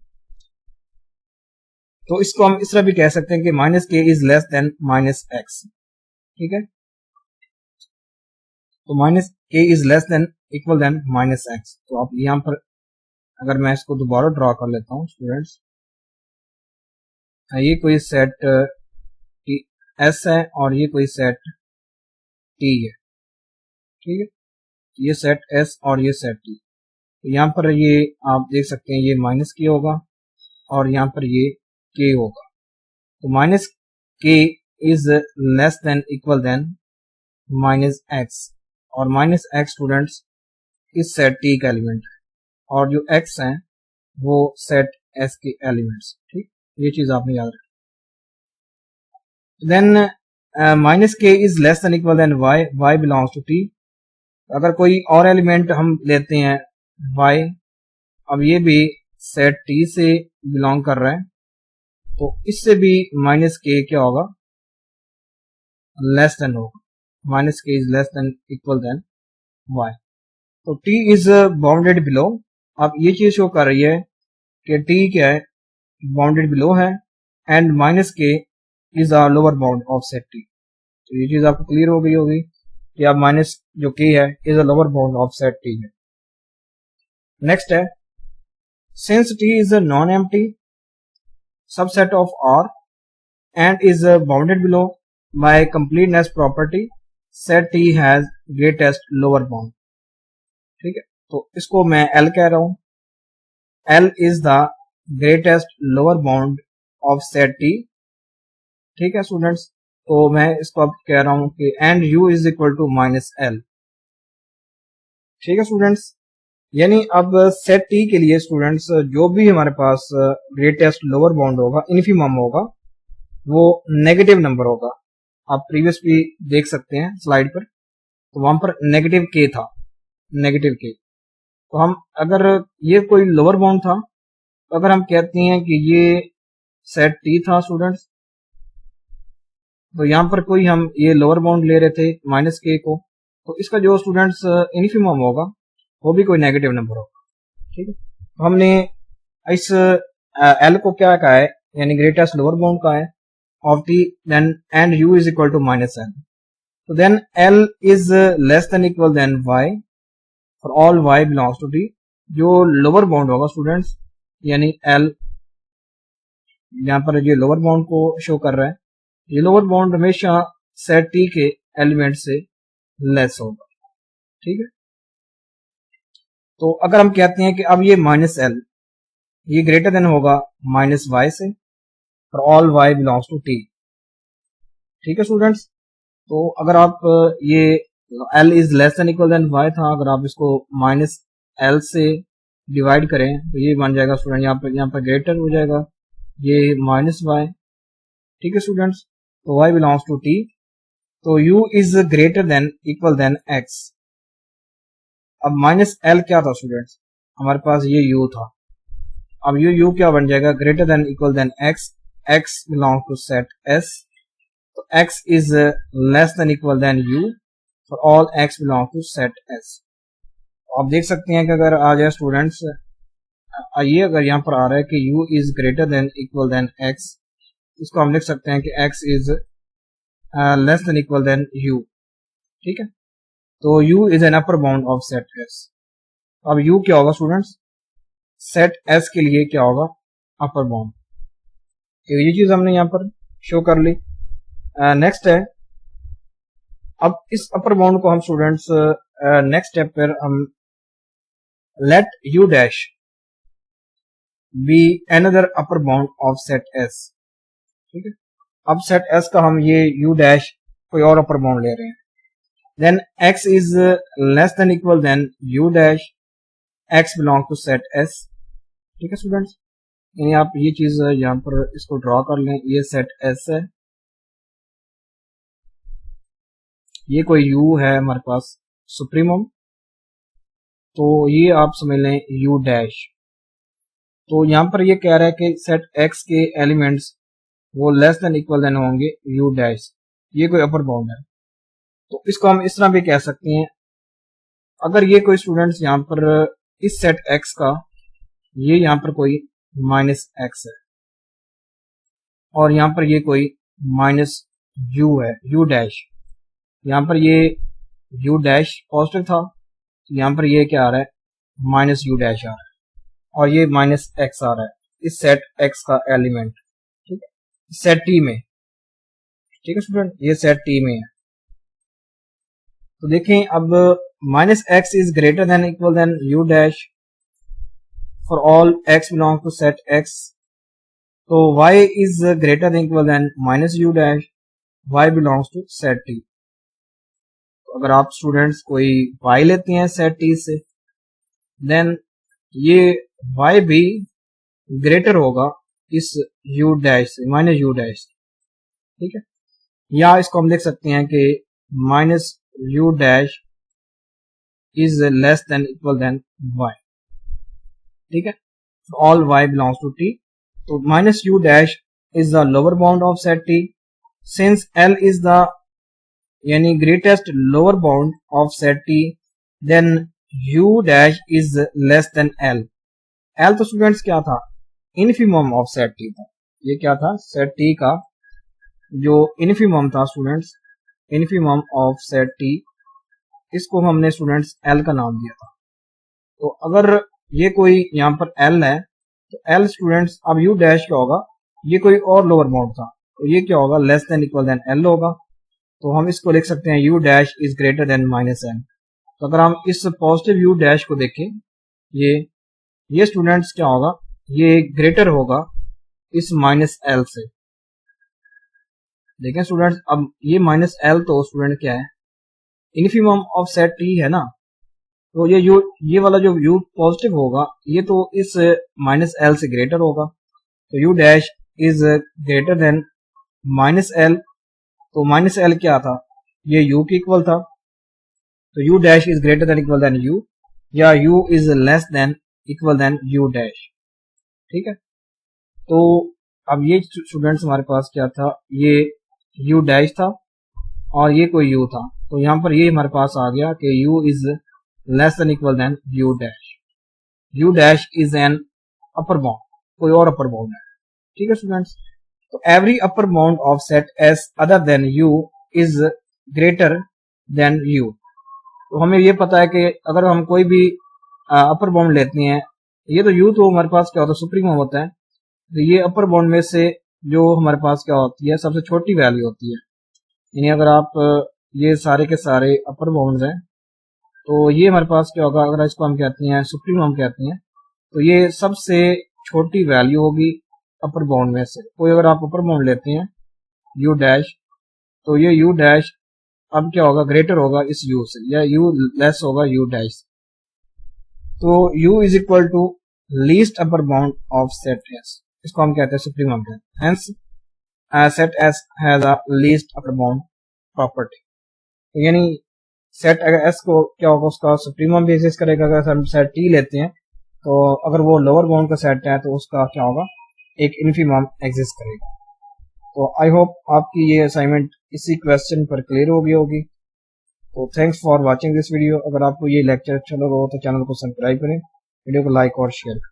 तो इसको हम इस तरह भी कह सकते हैं कि माइनस के is less than minus x, ठीक है। तो माइनस के is less than equal than minus x. तो आप यहाँ पर अगर मैं इसको दोबारा ड्रॉ कर लेता हूँ स्टूडेंट्स, ये कोई सेट एस है और ये कोई सेट टी है, ठीक है। ये सेट एस और ये सेट टी। तो यहाँ पर ये आप देख सकते हैं ये माइनस के होगा और यहाँ पर ये के होगा। तो माइनस के is less than equal than minus x, और माइनस एक्स स्टूडेंट्स इस सेट टी का एलिमेंट है और जो एक्स हैं वो सेट एस के एलिमेंट्स, ठीक। ये चीज आपने याद रखी। देन माइनस के is less than equal then y, y belongs to t. अगर कोई और एलिमेंट हम लेते हैं y, अब ये भी सेट t से बिलोंग कर रहा है, तो इससे भी माइनस के क्या होगा, लेस देन होगा। माइनस के is less than equal then y। तो t इज बाउंडेड बिलो। अब ये चीज शो कर रही है कि t क्या है, बाउंडेड बिलो है, एंड माइनस के is a lower bound of set t। तो ये चीज आपको क्लियर हो गई होगी कि अब माइनस जो k है is a lower bound of set t है। नेक्स्ट है, since t is a non empty subset of R and is bounded below by completeness property, set T has greatest lower bound, ठीक है। तो इसको मैं L कह रहा हूं, L is the greatest lower bound of set T, ठीक है स्टूडेंट्स। तो मैं इसको अब कह रहा हूं कि and U is equal to minus L, ठीक है स्टूडेंट्स। यानी अब सेट टी के लिए स्टूडेंट्स जो भी हमारे पास ग्रेटेस्ट लोअर बाउंड होगा, इन्फिमम होगा, वो नेगेटिव नंबर होगा। आप प्रीवियस भी देख सकते हैं स्लाइड पर, तो वहां पर नेगेटिव के था, नेगेटिव के। तो हम अगर ये कोई लोअर बाउंड था, तो अगर हम कहते हैं कि ये सेट टी था स्टूडेंट्स, तो यहाँ पर कोई हम ये लोअर बाउंड ले रहे थे माइनस के को, तो इसका जो स्टूडेंट्स इन्फिमम होगा वो भी कोई नेगेटिव नंबर होगा, ठीक है। तो हमने इस एल को क्या कहा है, यानी ग्रेटेस्ट लोअर बाउंड का है of T, then and U is equal to minus L. तो then L is less than equal then Y for all Y belongs to T. जो लोअर बाउंड होगा स्टूडेंट्स, यानी एल यहाँ पर ये lower bound को शो कर रहा है, ये लोअर बाउंड हमेशा सेट टी के एलिमेंट से लेस होगा, ठीक है। तो अगर हम कहते हैं कि अब ये माइनस एल ये ग्रेटर देन होगा माइनस वाई से for all Y belongs to t, ठीक है स्टूडेंट्स। तो अगर आप ये l is less than equal then y था, अगर आप इसको माइनस एल से डिवाइड करें तो ये बन जाएगा स्टूडेंट, यहाँ पर ग्रेटर हो जाएगा ये माइनस वाई, ठीक है स्टूडेंट्स। तो y बिलोंग्स टू t, तो u is greater than equal than x। अब माइनस एल क्या था स्टूडेंट्स, हमारे पास ये u था, अब u क्या बन जाएगा, greater than equal than x, x belong to set s, तो x is less than equal than u for all x belong to set s। आप देख सकते हैं कि अगर आ जाए स्टूडेंट्स, ये अगर यहाँ पर आ रहा है कि u is greater than equal than x, इसको हम लिख सकते हैं कि x is less than equal than u, ठीक है। तो u is an upper bound of set s। अब u क्या होगा स्टूडेंट्स, सेट s के लिए क्या होगा, अपर बाउंड। तो ये चीज हमने यहाँ पर शो कर ली। नेक्स्ट है, अब इस अपर बाउंड को हम स्टूडेंट्स नेक्स्ट स्टेप पर हम let u dash be another upper bound of set s, ठीक है। अब सेट s का हम ये u डैश कोई और अपर बाउंड ले रहे हैं, then x is less than equal than u dash x belong to set s, ठीक है स्टूडेंट्स। यानी आप ये चीज यहाँ पर इसको ड्रॉ कर लें, ये सेट s है, ये कोई u है हमारे पास सुप्रीमम, तो ये आप समझ लें u डैश। तो यहाँ पर ये कह रहा है कि सेट x के एलिमेंट्स वो लेस देन इक्वल देन होंगे u डैश, ये कोई अपर बाउंड है। तो इसको हम इस तरह भी कह सकते हैं, अगर ये कोई स्टूडेंट्स यहाँ पर इस सेट x का ये यहाँ पर कोई माइनस x है और यहाँ पर ये कोई माइनस u है, u डैश, यहाँ पर ये u डैश पॉजिटिव था, यहाँ पर ये क्या आ रहा है, माइनस u डैश आ रहा है, और ये माइनस x आ रहा है इस सेट x का एलिमेंट, ठीक है, सेट t में, ठीक है स्टूडेंट, ये सेट t में है। तो देखें अब minus x is greater than equal than u dash for all x belong to set x, तो y is greater than equal than minus u dash y belongs to set t। तो अगर आप students कोई y लेते हैं set t से, then ये y भी ग्रेटर होगा इस u डैश से, माइनस u डैश, ठीक है। या इसको हम लिख सकते हैं कि minus u dash is less than equal then y, ठीक है, all y belongs to t। तो minus u dash is the lower bound of set t, since l is the यानी greatest lower bound of set t, then u dash is less than l। l तो students क्या था, infimum of set t था, ये क्या था, set t का जो इनफिमम था students, infimum of set t, इसको हमने स्टूडेंट्स l का नाम दिया था। तो अगर ये कोई यहाँ पर l है, तो l स्टूडेंट्स, अब u डैश क्या होगा, ये कोई और लोअर बाउंड था, तो ये क्या होगा, less than equal than l होगा। तो हम इसको लिख सकते हैं u dash is greater than minus n। तो अगर हम इस पॉजिटिव u डैश को देखें, ये स्टूडेंट्स क्या होगा, ये ग्रेटर होगा इस माइनस l से। देखें स्टूडेंट्स, अब ये माइनस l तो स्टूडेंट क्या है, इनफिमम ऑफ सेट t है ना, तो ये वाला जो u पॉजिटिव होगा ये तो इस माइनस l से ग्रेटर होगा, तो u dash is greater than minus l। तो माइनस l क्या था, ये u के इक्वल था, तो u dash is greater than equal than u, या u is less than equal than u dash, ठीक है। तो अब ये स्टूडेंट्स हमारे पास क्या था, ये u डैश था और ये कोई u था, तो यहाँ पर ये हमारे पास आ गया कि u is less than equal than u dash, u dash is an upper bound, कोई और अपर बाउंड है, ठीक है स्टूडेंट्स। तो every upper bound of set s other than u is greater than u। तो हमें ये पता है कि अगर हम कोई भी अपर बाउंड लेते हैं, ये तो u तो हमारे पास क्या होता है, सुप्रीमम होता है, तो ये अपर बाउंड में से जो हमारे पास क्या होती है, सबसे छोटी वैल्यू होती है। यानी अगर आप ये सारे के सारे अपर बाउंड्स हैं, तो ये हमारे पास क्या होगा, अगर इसको हम कहते हैं सुप्रीमम कहते हैं, तो ये सबसे छोटी वैल्यू होगी अपर बाउंड में से। कोई अगर आप अपर बाउंड लेते हैं u डैश, तो ये u डैश अब क्या होगा, ग्रेटर होगा इस u से, या u लेस होगा u डैश। तो u is equal to least upper bound of set s, इसको हम कहते हैं सुप्रीमम कहते हैं। Hence set S has a least upper bound property. यानी सेट अगर एस को क्या होगा, उसका सुप्रीमम भी एग्जिस्ट करेगा। अगर हम सेट टी लेते हैं तो अगर वो लोअर बाउंड का सेट है तो उसका क्या होगा, एक इन्फीमम एग्जिस्ट करेगा। तो आई होप आपकी ये असाइनमेंट इसी क्वेश्चन पर क्लियर हो गई होगी। तो thanks for watching this video. अगर आपको ये लेक्चर अच्छा लगा हो तो चैनल को सब्सक्राइब करें, वीडियो को लाइक और शेयर करें।